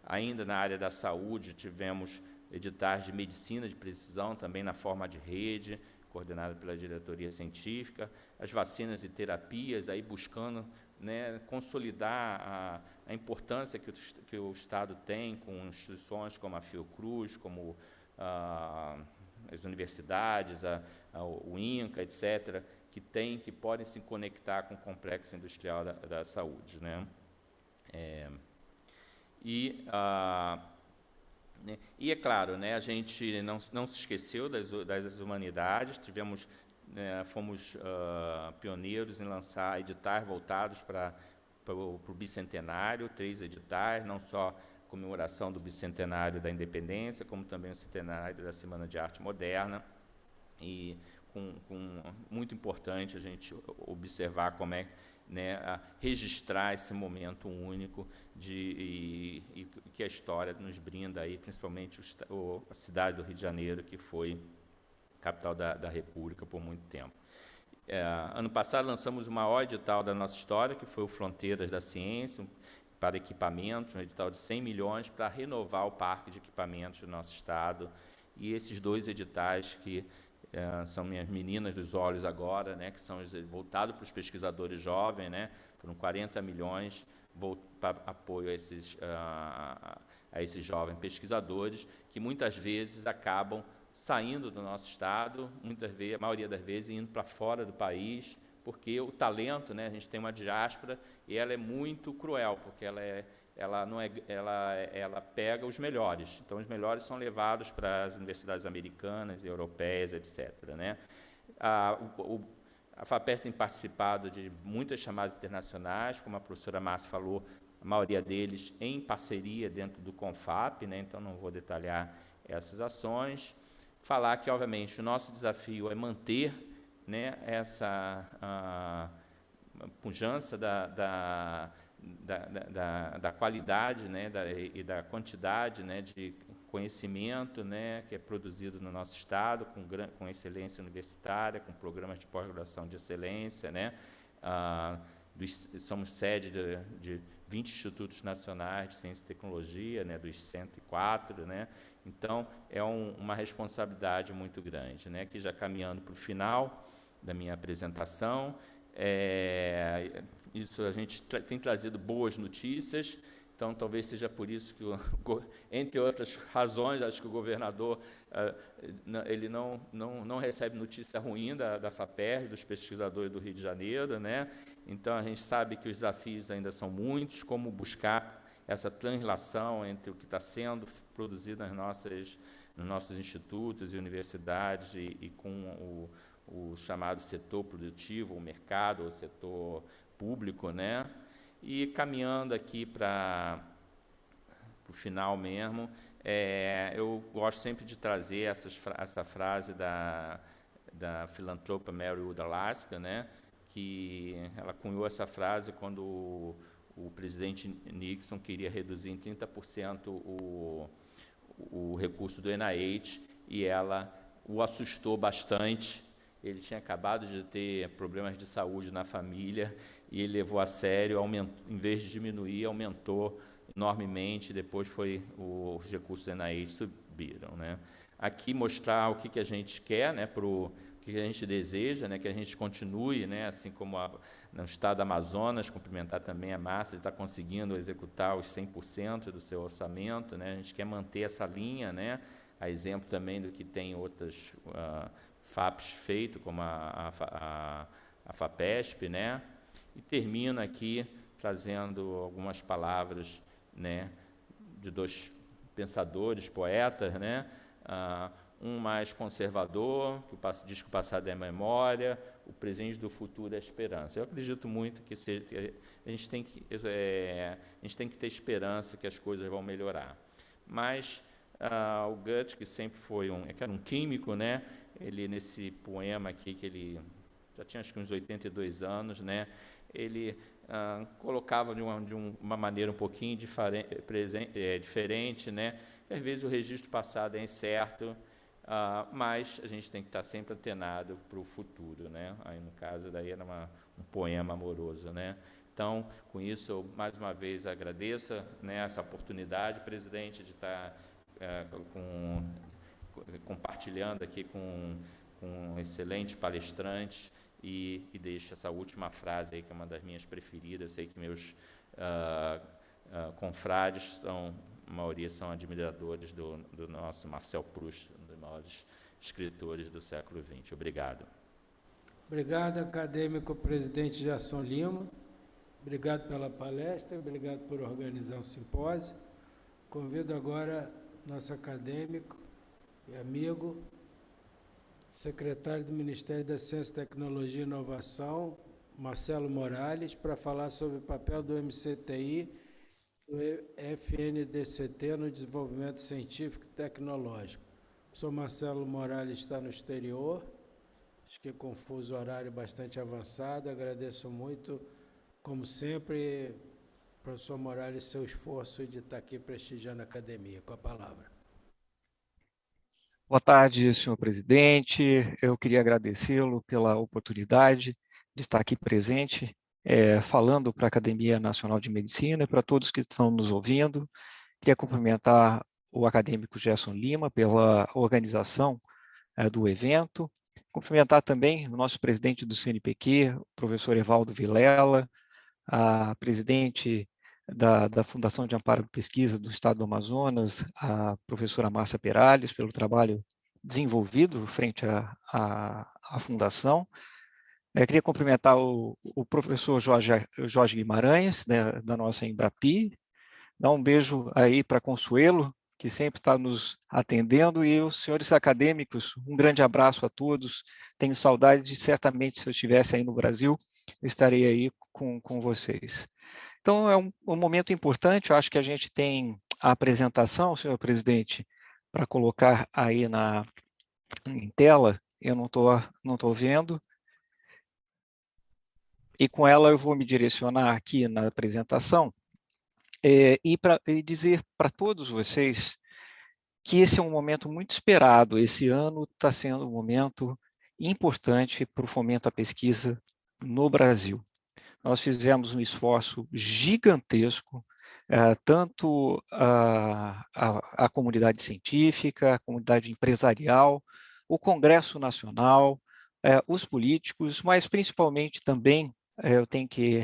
Ainda na área da saúde, tivemos editais de medicina de precisão, também na forma de rede, coordenado pela diretoria científica, as vacinas e terapias, aí buscando, né, consolidar a importância que o Estado tem com instituições como a Fiocruz, como as universidades, o INCA, etc., que podem se conectar com o complexo industrial da saúde, né? E é claro, né, a gente não se esqueceu das humanidades, fomos pioneiros em lançar editais voltados para o bicentenário, 3 editais, não só comemoração do bicentenário da independência, como também o centenário da Semana de Arte Moderna, e muito importante a gente observar como né, registrar esse momento único e que a história nos brinda, aí, principalmente a cidade do Rio de Janeiro, que foi capital da República por muito tempo. Ano passado lançamos o maior edital da nossa história, que foi o Fronteiras da Ciência, para equipamentos, um edital de 100 milhões para renovar o parque de equipamentos do nosso estado. E esses 2 editais que são minhas meninas dos olhos agora, né, que são voltados para os pesquisadores jovens, né, foram 40 milhões para apoio a esses jovens pesquisadores, que muitas vezes acabam saindo do nosso estado, a maioria das vezes indo para fora do país, porque o talento, né, a gente tem uma diáspora e ela é muito cruel, porque ela pega os melhores. Então, os melhores são levados para as universidades americanas, europeias, etc., né? A FAPESP tem participado de muitas chamadas internacionais, como a professora Márcia falou, a maioria deles em parceria dentro do CONFAP, né? Então, não vou detalhar essas ações. Falar que, obviamente, o nosso desafio é manter, né, essa pujança da qualidade, né, e da quantidade, né, de conhecimento, né, que é produzido no nosso estado, com excelência universitária, com programas de pós-graduação de excelência, né? Somos sede de 20 institutos nacionais de ciência e tecnologia, né, dos 104, né? Então, é uma responsabilidade muito grande, né? Que já caminhando para o final da minha apresentação, isso a gente tem trazido boas notícias, então talvez seja por isso que, entre outras razões, acho que o governador ele não recebe notícia ruim da FAPESP, dos pesquisadores do Rio de Janeiro, né? Então a gente sabe que os desafios ainda são muitos, como buscar essa translação entre o que está sendo produzido nos nossos institutos e universidades e com o chamado setor produtivo, o mercado, o setor público, né? E caminhando aqui para o final mesmo, eu gosto sempre de trazer essa frase da filantropa Mary Udalaska, né? Que ela cunhou essa frase quando o presidente Nixon queria reduzir em 30% o recurso do NIH, e ela o assustou bastante. Ele tinha acabado de ter problemas de saúde na família e ele levou a sério, em vez de diminuir, aumentou enormemente, depois os recursos da NIH subiram, né? Aqui mostrar o que a gente quer, né, o que a gente deseja, né, que a gente continue, né, assim como no estado do Amazonas, cumprimentar também a Márcia, está conseguindo executar os 100% do seu orçamento, né, a gente quer manter essa linha, né, a exemplo também do que tem outras FAPs feito, como a FAPESP, né, e termino aqui trazendo algumas palavras, né, de dois pensadores, poetas, né, um mais conservador, que diz que o passado é memória, o presente do futuro é a esperança. Eu acredito muito que a gente tem que ter esperança que as coisas vão melhorar. Mas o Goethe, que sempre foi que era um químico, né, ele, nesse poema aqui, que ele já tinha acho que uns 82 anos, né, ele colocava de uma maneira um pouquinho diferente, né, que às vezes o registro passado é incerto, mas a gente tem que estar sempre antenado para o futuro, né? Aí, no caso, daí era um poema amoroso, né? Então, com isso, eu mais uma vez agradeço, né, essa oportunidade, presidente, de estar compartilhando aqui com um excelente palestrante e deixo essa última frase aí, que é uma das minhas preferidas. Sei que meus confrades a maioria são admiradores do nosso Marcel Proust, um dos maiores escritores do século XX. Obrigado. Obrigado, acadêmico presidente Gerson Lima. Obrigado pela palestra, obrigado por organizar o simpósio. Convido agora nosso acadêmico e amigo, secretário do Ministério da Ciência, Tecnologia e Inovação, Marcelo Morales, para falar sobre o papel do MCTI do FNDCT no desenvolvimento científico e tecnológico. O professor Marcelo Morales está no exterior, acho que com fuso horário bastante avançado. Agradeço muito, como sempre, professor Morales, seu esforço de estar aqui prestigiando a academia. Com a palavra. Boa tarde, senhor presidente. Eu queria agradecê-lo pela oportunidade de estar aqui presente, falando para a Academia Nacional de Medicina e para todos que estão nos ouvindo. Queria cumprimentar o acadêmico Gerson Lima pela organização do evento. Cumprimentar também o nosso presidente do CNPq, o professor Evaldo Vilela, a presidente da Fundação de Amparo e Pesquisa do Estado do Amazonas, a professora Márcia Perales, pelo trabalho desenvolvido frente à Fundação. Queria cumprimentar o professor Jorge Guimarães, né, da nossa Embrapi, dar um beijo aí para Consuelo, que sempre está nos atendendo, e os senhores acadêmicos, um grande abraço a todos. Tenho saudade de, certamente, se eu estivesse aí no Brasil, eu estarei aí com vocês. Então, é um momento importante. Eu acho que a gente tem a apresentação, senhor presidente, para colocar aí em tela. Eu não estou vendo. E com ela eu vou me direcionar aqui na apresentação e dizer para todos vocês que esse é um momento muito esperado. Esse ano está sendo um momento importante para o fomento à pesquisa no Brasil. Nós fizemos um esforço gigantesco, tanto a comunidade científica, a comunidade empresarial, o Congresso Nacional, os políticos, mas principalmente também eu tenho que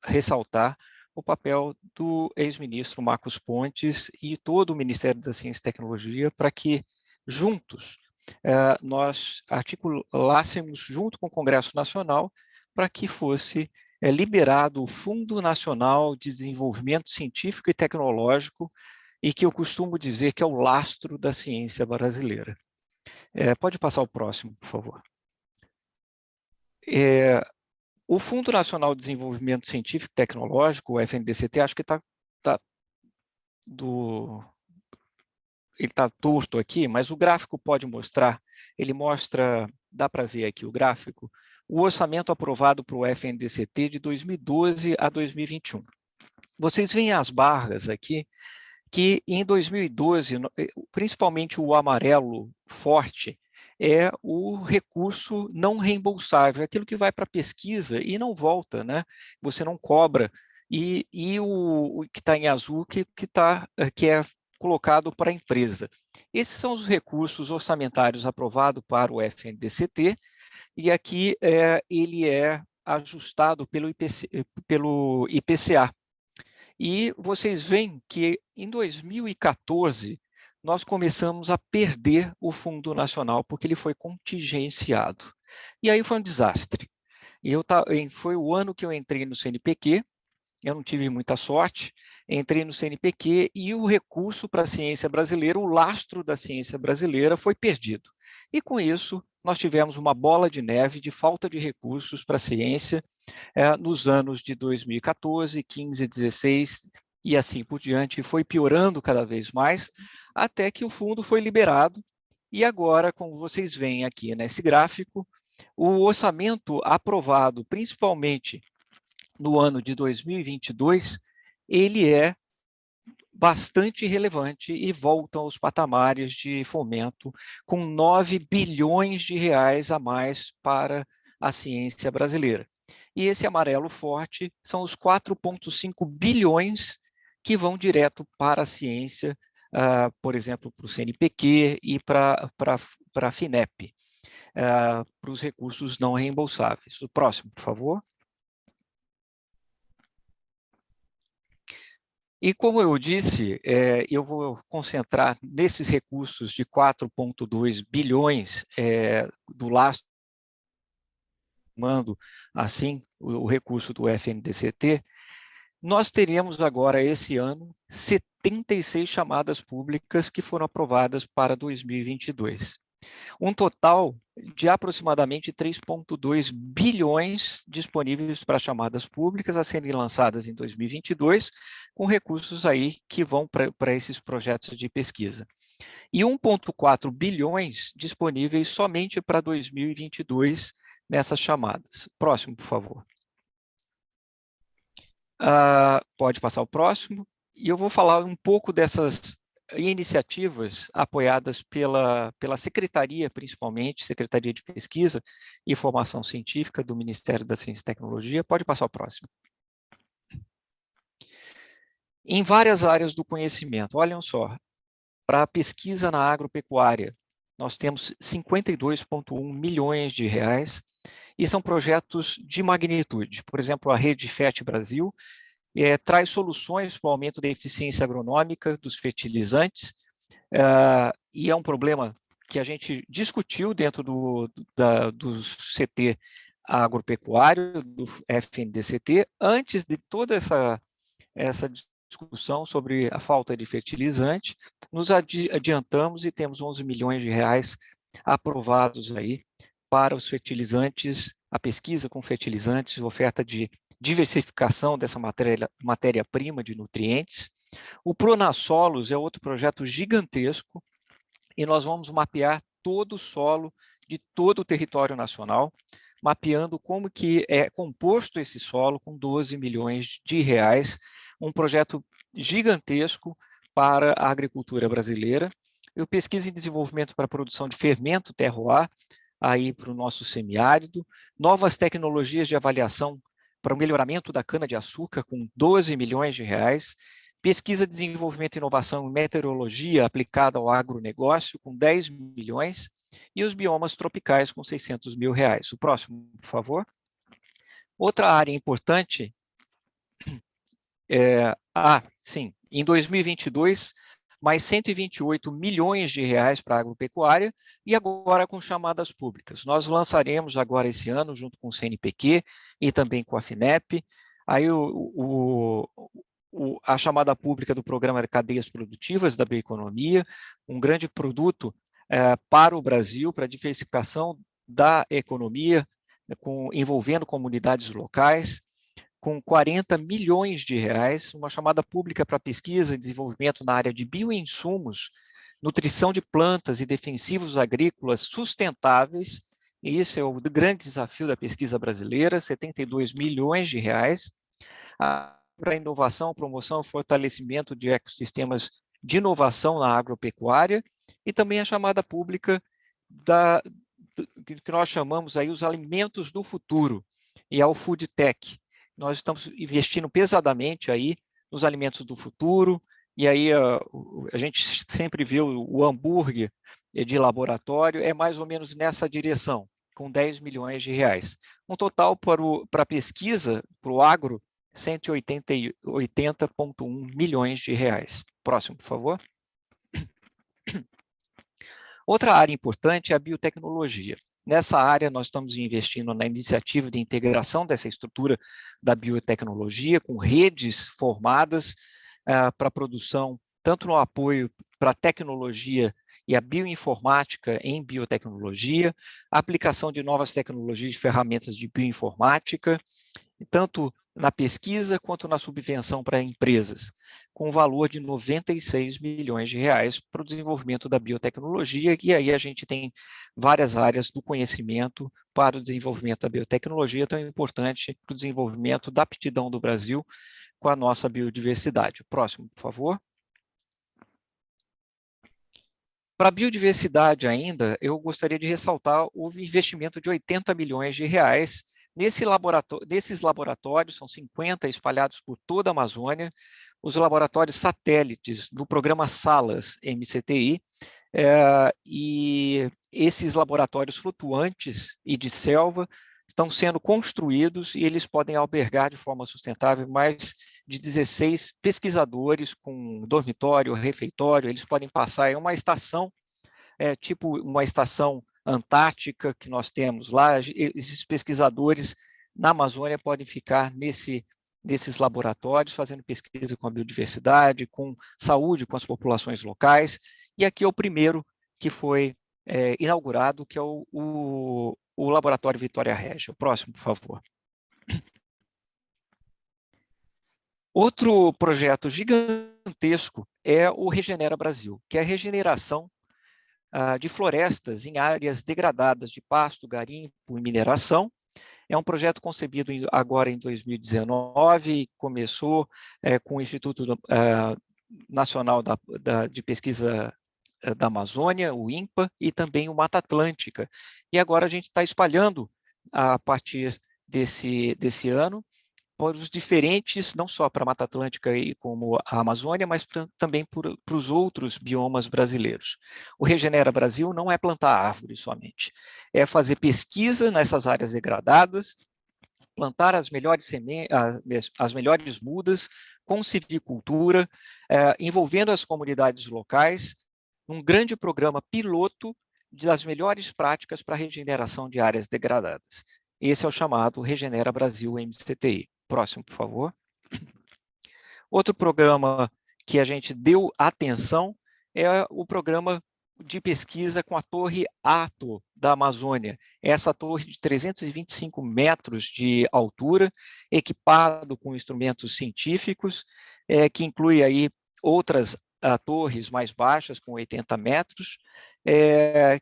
ressaltar o papel do ex-ministro Marcos Pontes e todo o Ministério da Ciência e Tecnologia para que, juntos, nós articulássemos junto com o Congresso Nacional para que fosse liberado o Fundo Nacional de Desenvolvimento Científico e Tecnológico, e que eu costumo dizer que é o lastro da ciência brasileira. Pode passar o próximo, por favor. O Fundo Nacional de Desenvolvimento Científico e Tecnológico, o FNDCT, acho que ele está torto aqui, mas o gráfico pode mostrar, ele mostra, dá para ver aqui o gráfico, o orçamento aprovado para o FNDCT de 2012 a 2021. Vocês veem as barras aqui, que em 2012, principalmente o amarelo forte, é o recurso não reembolsável, aquilo que vai para a pesquisa e não volta, né? Você não cobra e o que está em azul, que é colocado para a empresa. Esses são os recursos orçamentários aprovados para o FNDCT, e aqui ele é ajustado pelo IPCA. E vocês veem que em 2014 nós começamos a perder o Fundo Nacional, porque ele foi contingenciado. E aí foi um desastre. Foi o ano que eu entrei no CNPq, eu não tive muita sorte, entrei no CNPq e o recurso para a ciência brasileira, o lastro da ciência brasileira foi perdido. E com isso, nós tivemos uma bola de neve de falta de recursos para a ciência nos anos de 2014, 15, 16 e assim por diante, foi piorando cada vez mais, até que o fundo foi liberado. E agora, como vocês veem aqui nesse gráfico, o orçamento aprovado, principalmente no ano de 2022, ele é bastante relevante e volta aos patamares de fomento, com 9 bilhões de reais a mais para a ciência brasileira. E esse amarelo forte são os 4,5 bilhões que vão direto para a ciência, por exemplo, para o CNPq e para a FINEP, para os recursos não reembolsáveis. O próximo, por favor. E como eu disse, eu vou concentrar nesses recursos de 4,2 bilhões do lastro, assim, o recurso do FNDCT. Nós teremos agora, esse ano, 76 chamadas públicas que foram aprovadas para 2022. Um total de aproximadamente 3,2 bilhões disponíveis para chamadas públicas a serem lançadas em 2022, com recursos aí que vão para esses projetos de pesquisa. E 1,4 bilhões disponíveis somente para 2022 nessas chamadas. Próximo, por favor. Pode passar o próximo. E eu vou falar um pouco dessas iniciativas apoiadas pela Secretaria, principalmente, Secretaria de Pesquisa e Formação Científica do Ministério da Ciência e Tecnologia. Pode passar o próximo. Em várias áreas do conhecimento, olhem só, para a pesquisa na agropecuária, nós temos 52,1 milhões de reais e são projetos de magnitude. Por exemplo, a Rede FET Brasil traz soluções para o aumento da eficiência agronômica dos fertilizantes, e é um problema que a gente discutiu dentro do CT agropecuário, do FNDCT, antes de toda essa discussão sobre a falta de fertilizante. Nos adiantamos e temos 11 milhões de reais aprovados aí para os fertilizantes, a pesquisa com fertilizantes, oferta de diversificação dessa matéria-prima de nutrientes. O Pronassolos é outro projeto gigantesco e nós vamos mapear todo o solo de todo o território nacional, mapeando como que é composto esse solo com 12 milhões de reais, um projeto gigantesco para a agricultura brasileira. E o Pesquisa e Desenvolvimento para a Produção de Fermento Terroir, aí para o nosso semiárido, novas tecnologias de avaliação para o melhoramento da cana-de-açúcar, com 12 milhões de reais, pesquisa, desenvolvimento e inovação em meteorologia aplicada ao agronegócio, com 10 milhões, e os biomas tropicais, com 600 mil reais. O próximo, por favor. Outra área importante, sim, em 2022, mais 128 milhões de reais para a agropecuária, e agora com chamadas públicas. Nós lançaremos agora esse ano, junto com o CNPq e também com a FINEP, aí a chamada pública do Programa de Cadeias Produtivas da Bioeconomia, um grande produto para o Brasil, para a diversificação da economia, envolvendo comunidades locais, com 40 milhões de reais, uma chamada pública para pesquisa e desenvolvimento na área de bioinsumos, nutrição de plantas e defensivos agrícolas sustentáveis. E esse é o grande desafio da pesquisa brasileira, 72 milhões de reais, para inovação, promoção e fortalecimento de ecossistemas de inovação na agropecuária, e também a chamada pública que nós chamamos aí os alimentos do futuro, e ao Food Tech. nós estamos investindo pesadamente aí nos alimentos do futuro, e aí a gente sempre vê o hambúrguer de laboratório, é mais ou menos nessa direção, com 10 milhões de reais. Um total para a pesquisa, para o agro, 180,1 milhões de reais. Próximo, por favor. Outra área importante é a biotecnologia. Nessa área, nós estamos investindo na iniciativa de integração dessa estrutura da biotecnologia, com redes formadas para a produção, tanto no apoio para a tecnologia e a bioinformática em biotecnologia, a aplicação de novas tecnologias e ferramentas de bioinformática, tanto na pesquisa quanto na subvenção para empresas, com um valor de 96 milhões de reais para o desenvolvimento da biotecnologia, e aí a gente tem várias áreas do conhecimento para o desenvolvimento da biotecnologia, tão importante para o desenvolvimento da aptidão do Brasil com a nossa biodiversidade. Próximo, por favor. Para a biodiversidade ainda, eu gostaria de ressaltar o investimento de 80 milhões de reais nesses laboratórios, são 50 espalhados por toda a Amazônia, os laboratórios satélites do programa SALAS MCTI, e esses laboratórios flutuantes e de selva estão sendo construídos e eles podem albergar de forma sustentável mais de 16 pesquisadores com dormitório, refeitório, eles podem passar em uma estação, tipo uma estação antártica que nós temos lá, esses pesquisadores na Amazônia podem ficar nesses laboratórios, fazendo pesquisa com a biodiversidade, com saúde, com as populações locais, e aqui é o primeiro que foi inaugurado, que é o Laboratório Vitória Régia. O próximo, por favor. Outro projeto gigantesco é o Regenera Brasil, que é a regeneração de florestas em áreas degradadas de pasto, garimpo e mineração. É um projeto concebido agora em 2019, começou com o Instituto Nacional de Pesquisa da Amazônia, o INPA, e também o Mata Atlântica. E agora a gente está espalhando, a partir desse ano, para os diferentes, não só para a Mata Atlântica e como a Amazônia, mas também para os outros biomas brasileiros. O Regenera Brasil não é plantar árvores somente, é fazer pesquisa nessas áreas degradadas, plantar as melhores mudas, com silvicultura, envolvendo as comunidades locais, um grande programa piloto das melhores práticas para a regeneração de áreas degradadas. Esse é o chamado Regenera Brasil MCTI. Próximo, por favor. Outro programa que a gente deu atenção é o programa de pesquisa com a Torre Ato da Amazônia. Essa torre de 325 metros de altura, equipado com instrumentos científicos, que inclui aí outras torres mais baixas, com 80 metros,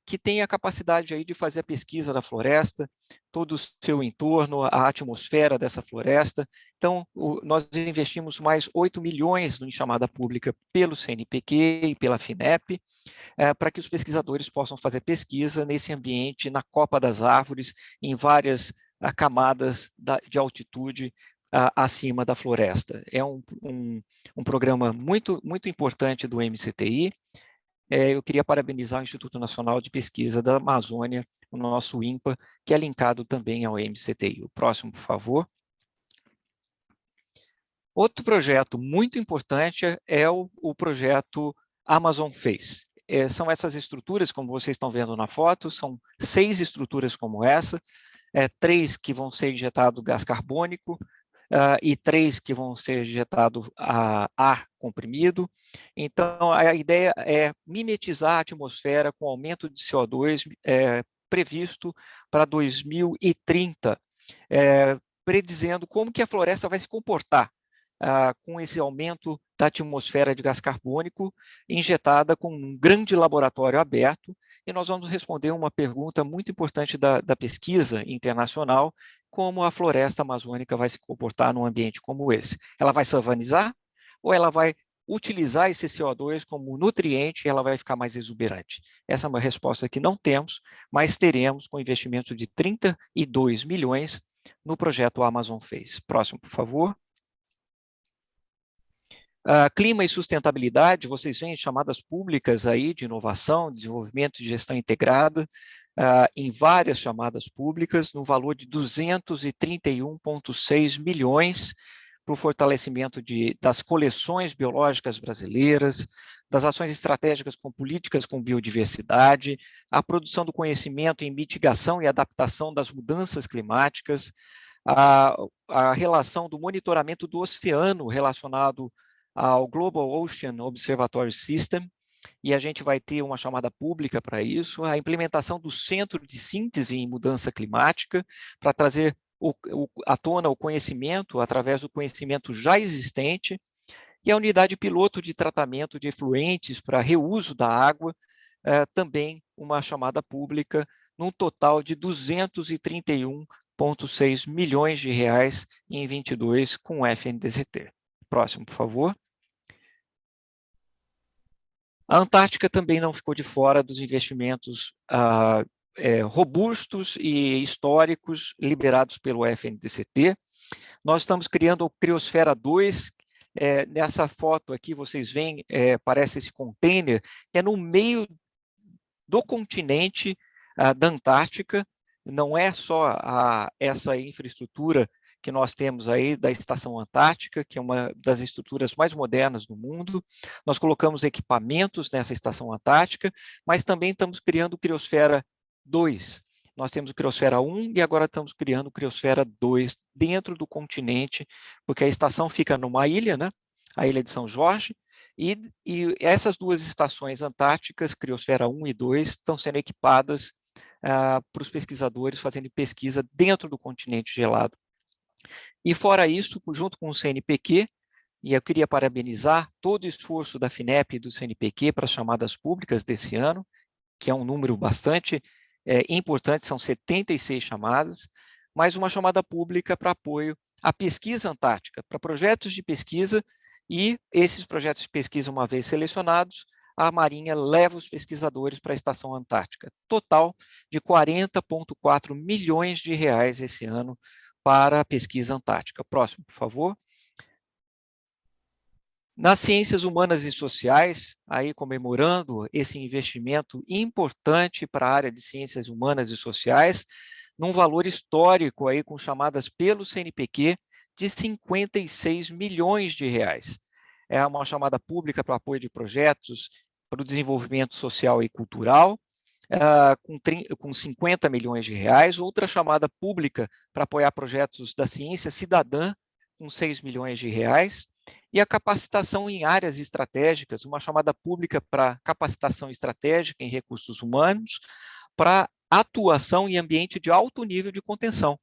que tem a capacidade aí de fazer a pesquisa da floresta, todo o seu entorno, a atmosfera dessa floresta. Então, nós investimos mais 8 milhões em chamada pública pelo CNPq e pela FINEP, para que os pesquisadores possam fazer pesquisa nesse ambiente, na copa das árvores, em várias camadas de altitude acima da floresta. É um programa muito, muito importante do MCTI. Eu queria parabenizar o Instituto Nacional de Pesquisa da Amazônia, o nosso INPA, que é linkado também ao MCTI. O próximo, por favor. Outro projeto muito importante é o projeto Amazon Face. São essas estruturas, como vocês estão vendo na foto, são 6 estruturas como essa, 3 que vão ser injetado gás carbônico, e 3 que vão ser injetados a ar comprimido. Então, a ideia é mimetizar a atmosfera com aumento de CO2 previsto para 2030, predizendo como que a floresta vai se comportar com esse aumento da atmosfera de gás carbônico injetada com um grande laboratório aberto, e nós vamos responder uma pergunta muito importante da pesquisa internacional, como a floresta amazônica vai se comportar num ambiente como esse. Ela vai savanizar ou ela vai utilizar esse CO2 como nutriente e ela vai ficar mais exuberante? Essa é uma resposta que não temos, mas teremos com investimento de 32 milhões no projeto Amazon Phase. Próximo, por favor. Clima e sustentabilidade, vocês veem chamadas públicas aí de inovação, desenvolvimento e gestão integrada, em várias chamadas públicas, no valor de 231,6 milhões para o fortalecimento das coleções biológicas brasileiras, das ações estratégicas com políticas com biodiversidade, a produção do conhecimento em mitigação e adaptação das mudanças climáticas, a relação do monitoramento do oceano relacionado ao Global Ocean Observatory System, e a gente vai ter uma chamada pública para isso, a implementação do Centro de Síntese em Mudança Climática, para trazer à tona o conhecimento, através do conhecimento já existente, e a unidade piloto de tratamento de efluentes para reuso da água, também uma chamada pública, num total de 231,6 milhões de reais em 22 com o FNDCT. Próximo, por favor. A Antártica também não ficou de fora dos investimentos robustos e históricos liberados pelo FNDCT. Nós estamos criando o Criosfera 2, nessa foto aqui vocês veem, parece esse container, que é no meio do continente da Antártica, não é só essa infraestrutura que nós temos aí da Estação Antártica, que é uma das estruturas mais modernas do mundo. Nós colocamos equipamentos nessa Estação Antártica, mas também estamos criando o Criosfera 2. Nós temos o Criosfera 1 e agora estamos criando o Criosfera 2 dentro do continente, porque a estação fica numa ilha, né? A ilha de São Jorge, e essas duas estações antárticas, Criosfera 1 e 2, estão sendo equipadas para os pesquisadores fazendo pesquisa dentro do continente gelado. E fora isso, junto com o CNPq, e eu queria parabenizar todo o esforço da FINEP e do CNPq para as chamadas públicas desse ano, que é um número bastante importante, são 76 chamadas, mais uma chamada pública para apoio à pesquisa antártica, para projetos de pesquisa, e esses projetos de pesquisa, uma vez selecionados, a Marinha leva os pesquisadores para a Estação Antártica. Total de 40,4 milhões de reais esse ano para a pesquisa antártica. Próximo, por favor. Nas ciências humanas e sociais, aí comemorando esse investimento importante para a área de ciências humanas e sociais, num valor histórico aí com chamadas pelo CNPq de 56 milhões de reais. É uma chamada pública para o apoio de projetos para o desenvolvimento social e cultural, com 50 milhões de reais, outra chamada pública para apoiar projetos da ciência cidadã, com 6 milhões de reais, e a capacitação em áreas estratégicas, uma chamada pública para capacitação estratégica em recursos humanos, para atuação em ambiente de alto nível de contenção,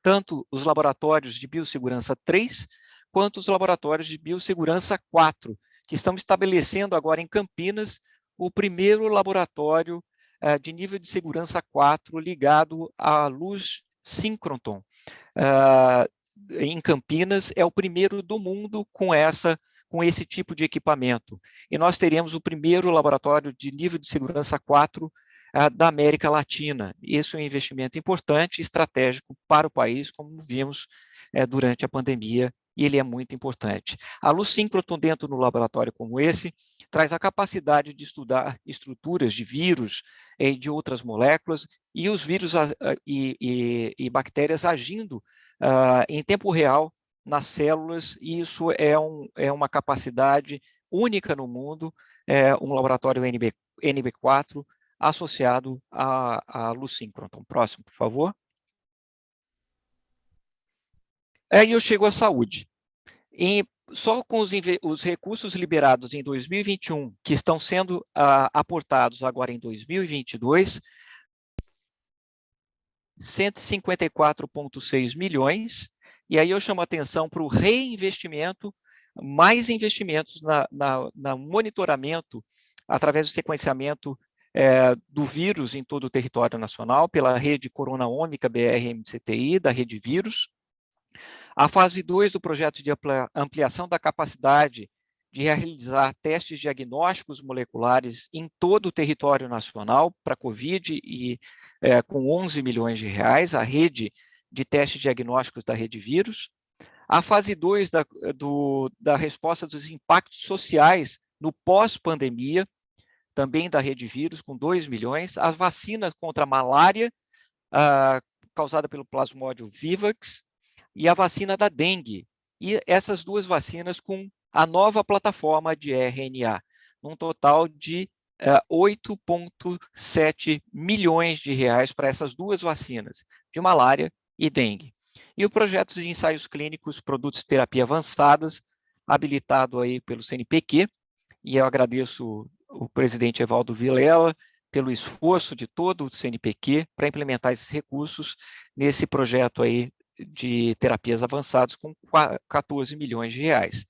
tanto os laboratórios de biossegurança 3, quanto os laboratórios de biossegurança 4, que estamos estabelecendo agora em Campinas o primeiro laboratório de nível de segurança 4 ligado à luz síncroton. Em Campinas, é o primeiro do mundo com esse tipo de equipamento. E nós teremos o primeiro laboratório de nível de segurança 4 da América Latina. Esse é um investimento importante e estratégico para o país, como vimos durante a pandemia, e ele é muito importante. A luz síncroton dentro do laboratório como esse traz a capacidade de estudar estruturas de vírus e de outras moléculas, e os vírus e bactérias agindo em tempo real nas células, e isso é uma capacidade única no mundo, um laboratório NB4 associado à luz síncroton. Próximo, por favor. Aí eu chego à saúde. Só com os recursos liberados em 2021, que estão sendo aportados agora em 2022, 154,6 milhões, e aí eu chamo a atenção para o reinvestimento, mais investimentos no monitoramento, através do sequenciamento do vírus em todo o território nacional, pela rede Corona Ômica BR-MCTI, da rede vírus. A fase 2 do projeto de ampliação da capacidade de realizar testes diagnósticos moleculares em todo o território nacional para COVID, e com 11 milhões de reais, a rede de testes diagnósticos da rede vírus. A fase 2 da resposta dos impactos sociais no pós-pandemia, também da rede vírus, com 2 milhões. As vacinas contra a malária, causada pelo Plasmodium vivax, e a vacina da dengue. E essas duas vacinas com a nova plataforma de RNA, num total de 8,7 milhões de reais para essas duas vacinas, de malária e dengue. E o projeto de ensaios clínicos, produtos de terapia avançadas, habilitado aí pelo CNPq, e eu agradeço o presidente Evaldo Vilela pelo esforço de todo o CNPq para implementar esses recursos nesse projeto aí de terapias avançadas com 14 milhões de reais.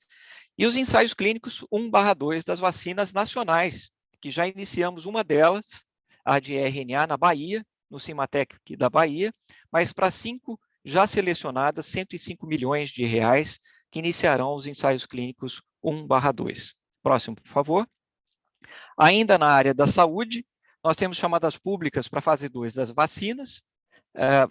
E os ensaios clínicos 1/2 das vacinas nacionais, que já iniciamos uma delas, a de RNA na Bahia, no Cimatec da Bahia, mas para 5 já selecionadas, 105 milhões de reais, que iniciarão os ensaios clínicos 1/2. Próximo, por favor. Ainda na área da saúde, nós temos chamadas públicas para a fase 2 das vacinas,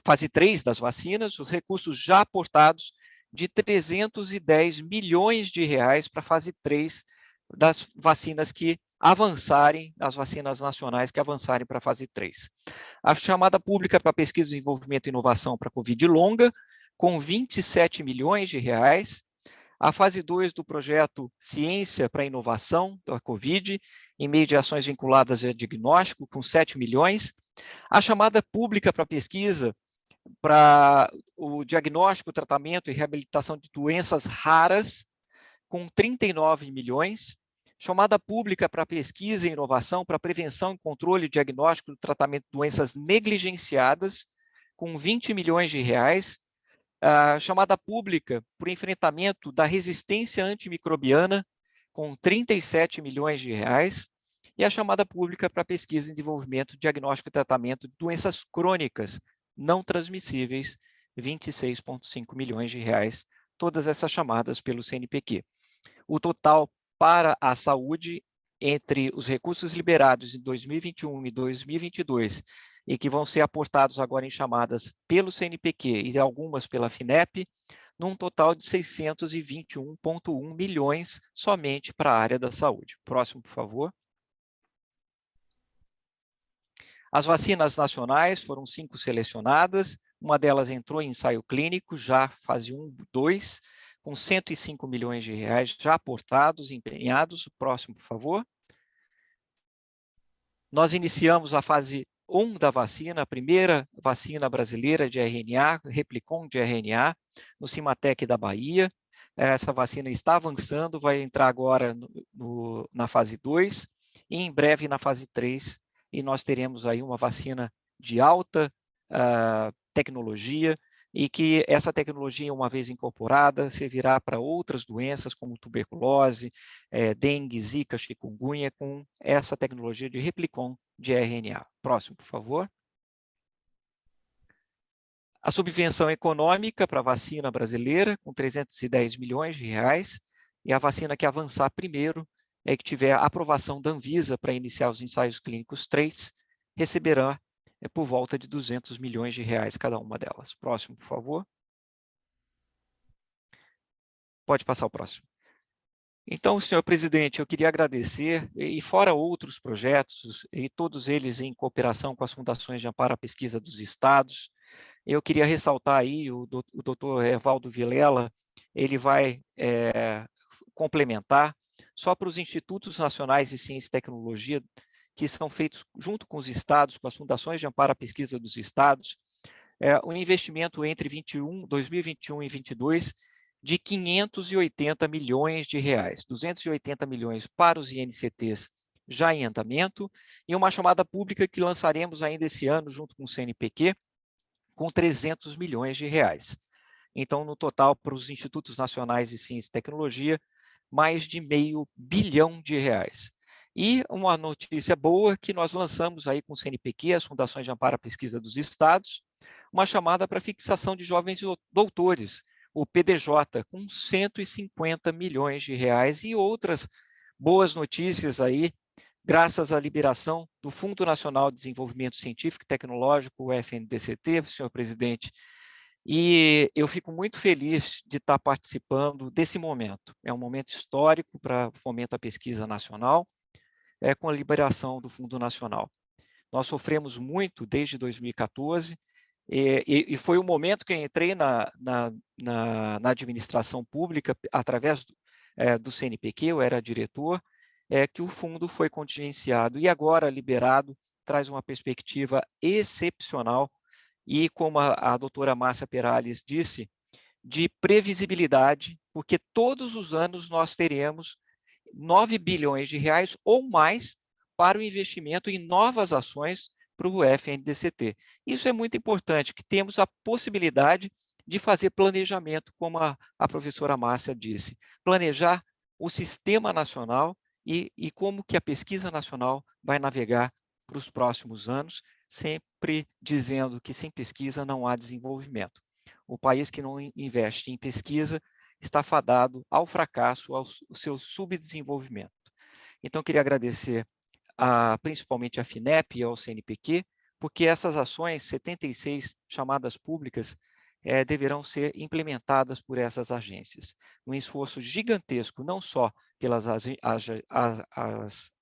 fase 3 das vacinas, os recursos já aportados de 310 milhões de reais para a fase 3 das vacinas que avançarem, as vacinas nacionais que avançarem para a fase 3. A chamada pública para pesquisa, desenvolvimento e inovação para a Covid longa, com 27 milhões de reais. A fase 2 do projeto Ciência para a Inovação da Covid, em meio de ações vinculadas a diagnóstico, com 7 milhões. A chamada pública para pesquisa para o diagnóstico, tratamento e reabilitação de doenças raras, com 39 milhões. Chamada pública para pesquisa e inovação para prevenção e controle, diagnóstico e tratamento de doenças negligenciadas, com 20 milhões de reais. A chamada pública para o enfrentamento da resistência antimicrobiana, com 37 milhões de reais, e a chamada pública para pesquisa, desenvolvimento, diagnóstico e tratamento de doenças crônicas não transmissíveis, 26,5 milhões de reais, todas essas chamadas pelo CNPq. O total para a saúde, entre os recursos liberados em 2021 e 2022, e que vão ser aportados agora em chamadas pelo CNPq e algumas pela FINEP, num total de 621,1 milhões somente para a área da saúde. Próximo, por favor. As vacinas nacionais foram 5 selecionadas, uma delas entrou em ensaio clínico, já fase 1, 2, com 105 milhões de reais já aportados, empenhados. Próximo, por favor. Nós iniciamos a fase 1 da vacina, a primeira vacina brasileira de RNA, Replicon de RNA, no Cimatec da Bahia. Essa vacina está avançando, vai entrar agora na fase 2 e em breve na fase 3, e nós teremos aí uma vacina de alta tecnologia, e que essa tecnologia, uma vez incorporada, servirá para outras doenças como tuberculose, dengue, zika, chikungunya, com essa tecnologia de Replicon de RNA. Próximo, por favor. A subvenção econômica para a vacina brasileira, com 310 milhões de reais, e a vacina que avançar primeiro, que tiver a aprovação da Anvisa para iniciar os ensaios clínicos 3, receberá por volta de 200 milhões de reais cada uma delas. Próximo, por favor. Pode passar o próximo. Então, senhor presidente, eu queria agradecer, e fora outros projetos, e todos eles em cooperação com as fundações de amparo à pesquisa dos estados, eu queria ressaltar aí o doutor Evaldo Vilela, ele vai complementar, só para os institutos nacionais de ciência e tecnologia, que são feitos junto com os estados, com as fundações de amparo à pesquisa dos estados, um investimento entre 2021 e 2022 de 580 milhões de reais, 280 milhões para os INCTs já em andamento, e uma chamada pública que lançaremos ainda esse ano, junto com o CNPq, com 300 milhões de reais. Então, no total, para os institutos nacionais de ciência e tecnologia, mais de R$500 bilhão. E uma notícia boa que nós lançamos aí com o CNPq, as Fundações de Amparo à Pesquisa dos Estados, uma chamada para fixação de jovens doutores, o PDJ, com 150 milhões de reais, e outras boas notícias aí, graças à liberação do Fundo Nacional de Desenvolvimento Científico e Tecnológico, o FNDCT, senhor presidente, E eu fico muito feliz de estar participando desse momento. É um momento histórico para o fomento à pesquisa nacional, com a liberação do Fundo Nacional. Nós sofremos muito desde 2014, e foi o momento que eu entrei na administração pública, através do CNPq, eu era diretor, que o fundo foi contingenciado e agora liberado, traz uma perspectiva excepcional e, como a doutora Márcia Perales disse, de previsibilidade, porque todos os anos nós teremos 9 bilhões de reais ou mais para o investimento em novas ações para o FNDCT. Isso é muito importante, que temos a possibilidade de fazer planejamento, como a professora Márcia disse, planejar o sistema nacional e como que a pesquisa nacional vai navegar para os próximos anos, sempre dizendo que sem pesquisa não há desenvolvimento. O país que não investe em pesquisa está fadado ao fracasso, ao seu subdesenvolvimento. Então, queria agradecer principalmente à FINEP e ao CNPq, porque essas ações, 76 chamadas públicas, deverão ser implementadas por essas agências. Um esforço gigantesco, não só pelas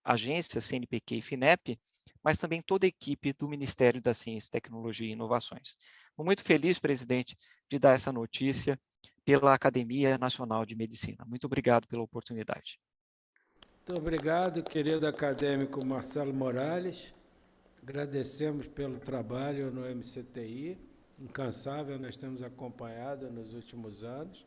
agências CNPq e FINEP, mas também toda a equipe do Ministério da Ciência, Tecnologia e Inovações. Estou muito feliz, presidente, de dar essa notícia pela Academia Nacional de Medicina. Muito obrigado pela oportunidade. Muito obrigado, querido acadêmico Marcelo Morales. Agradecemos pelo trabalho no MCTI, incansável, nós temos acompanhado nos últimos anos.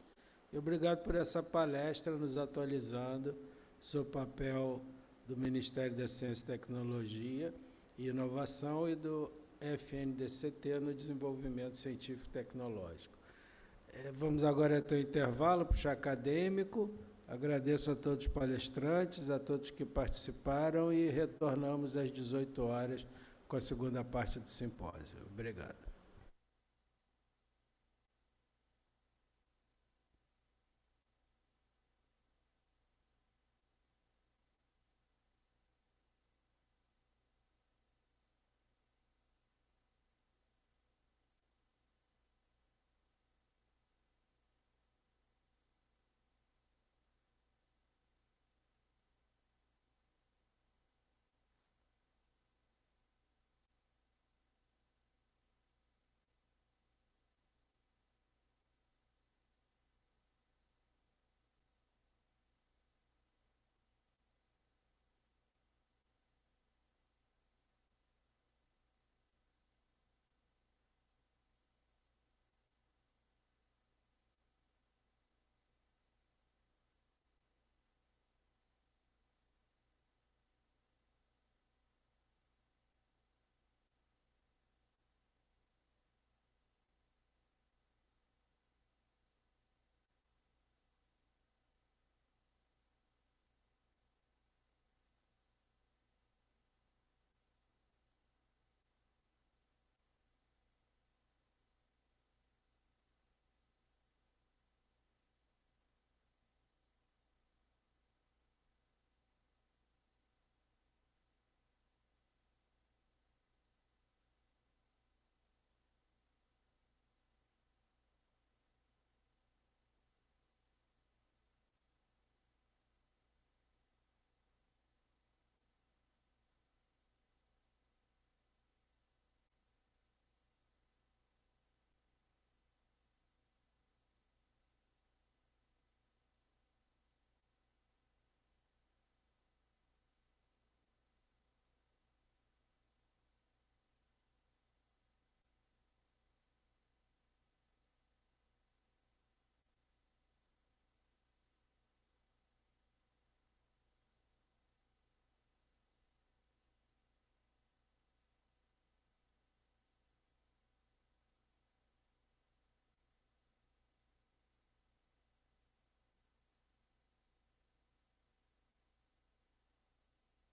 E obrigado por essa palestra, nos atualizando sobre o papel do Ministério da Ciência, Tecnologia e Inovação e do FNDCT no desenvolvimento científico e tecnológico. Vamos agora ter um intervalo para o chá acadêmico. Agradeço a todos os palestrantes, a todos que participaram e retornamos às 18 horas com a segunda parte do simpósio. Obrigado.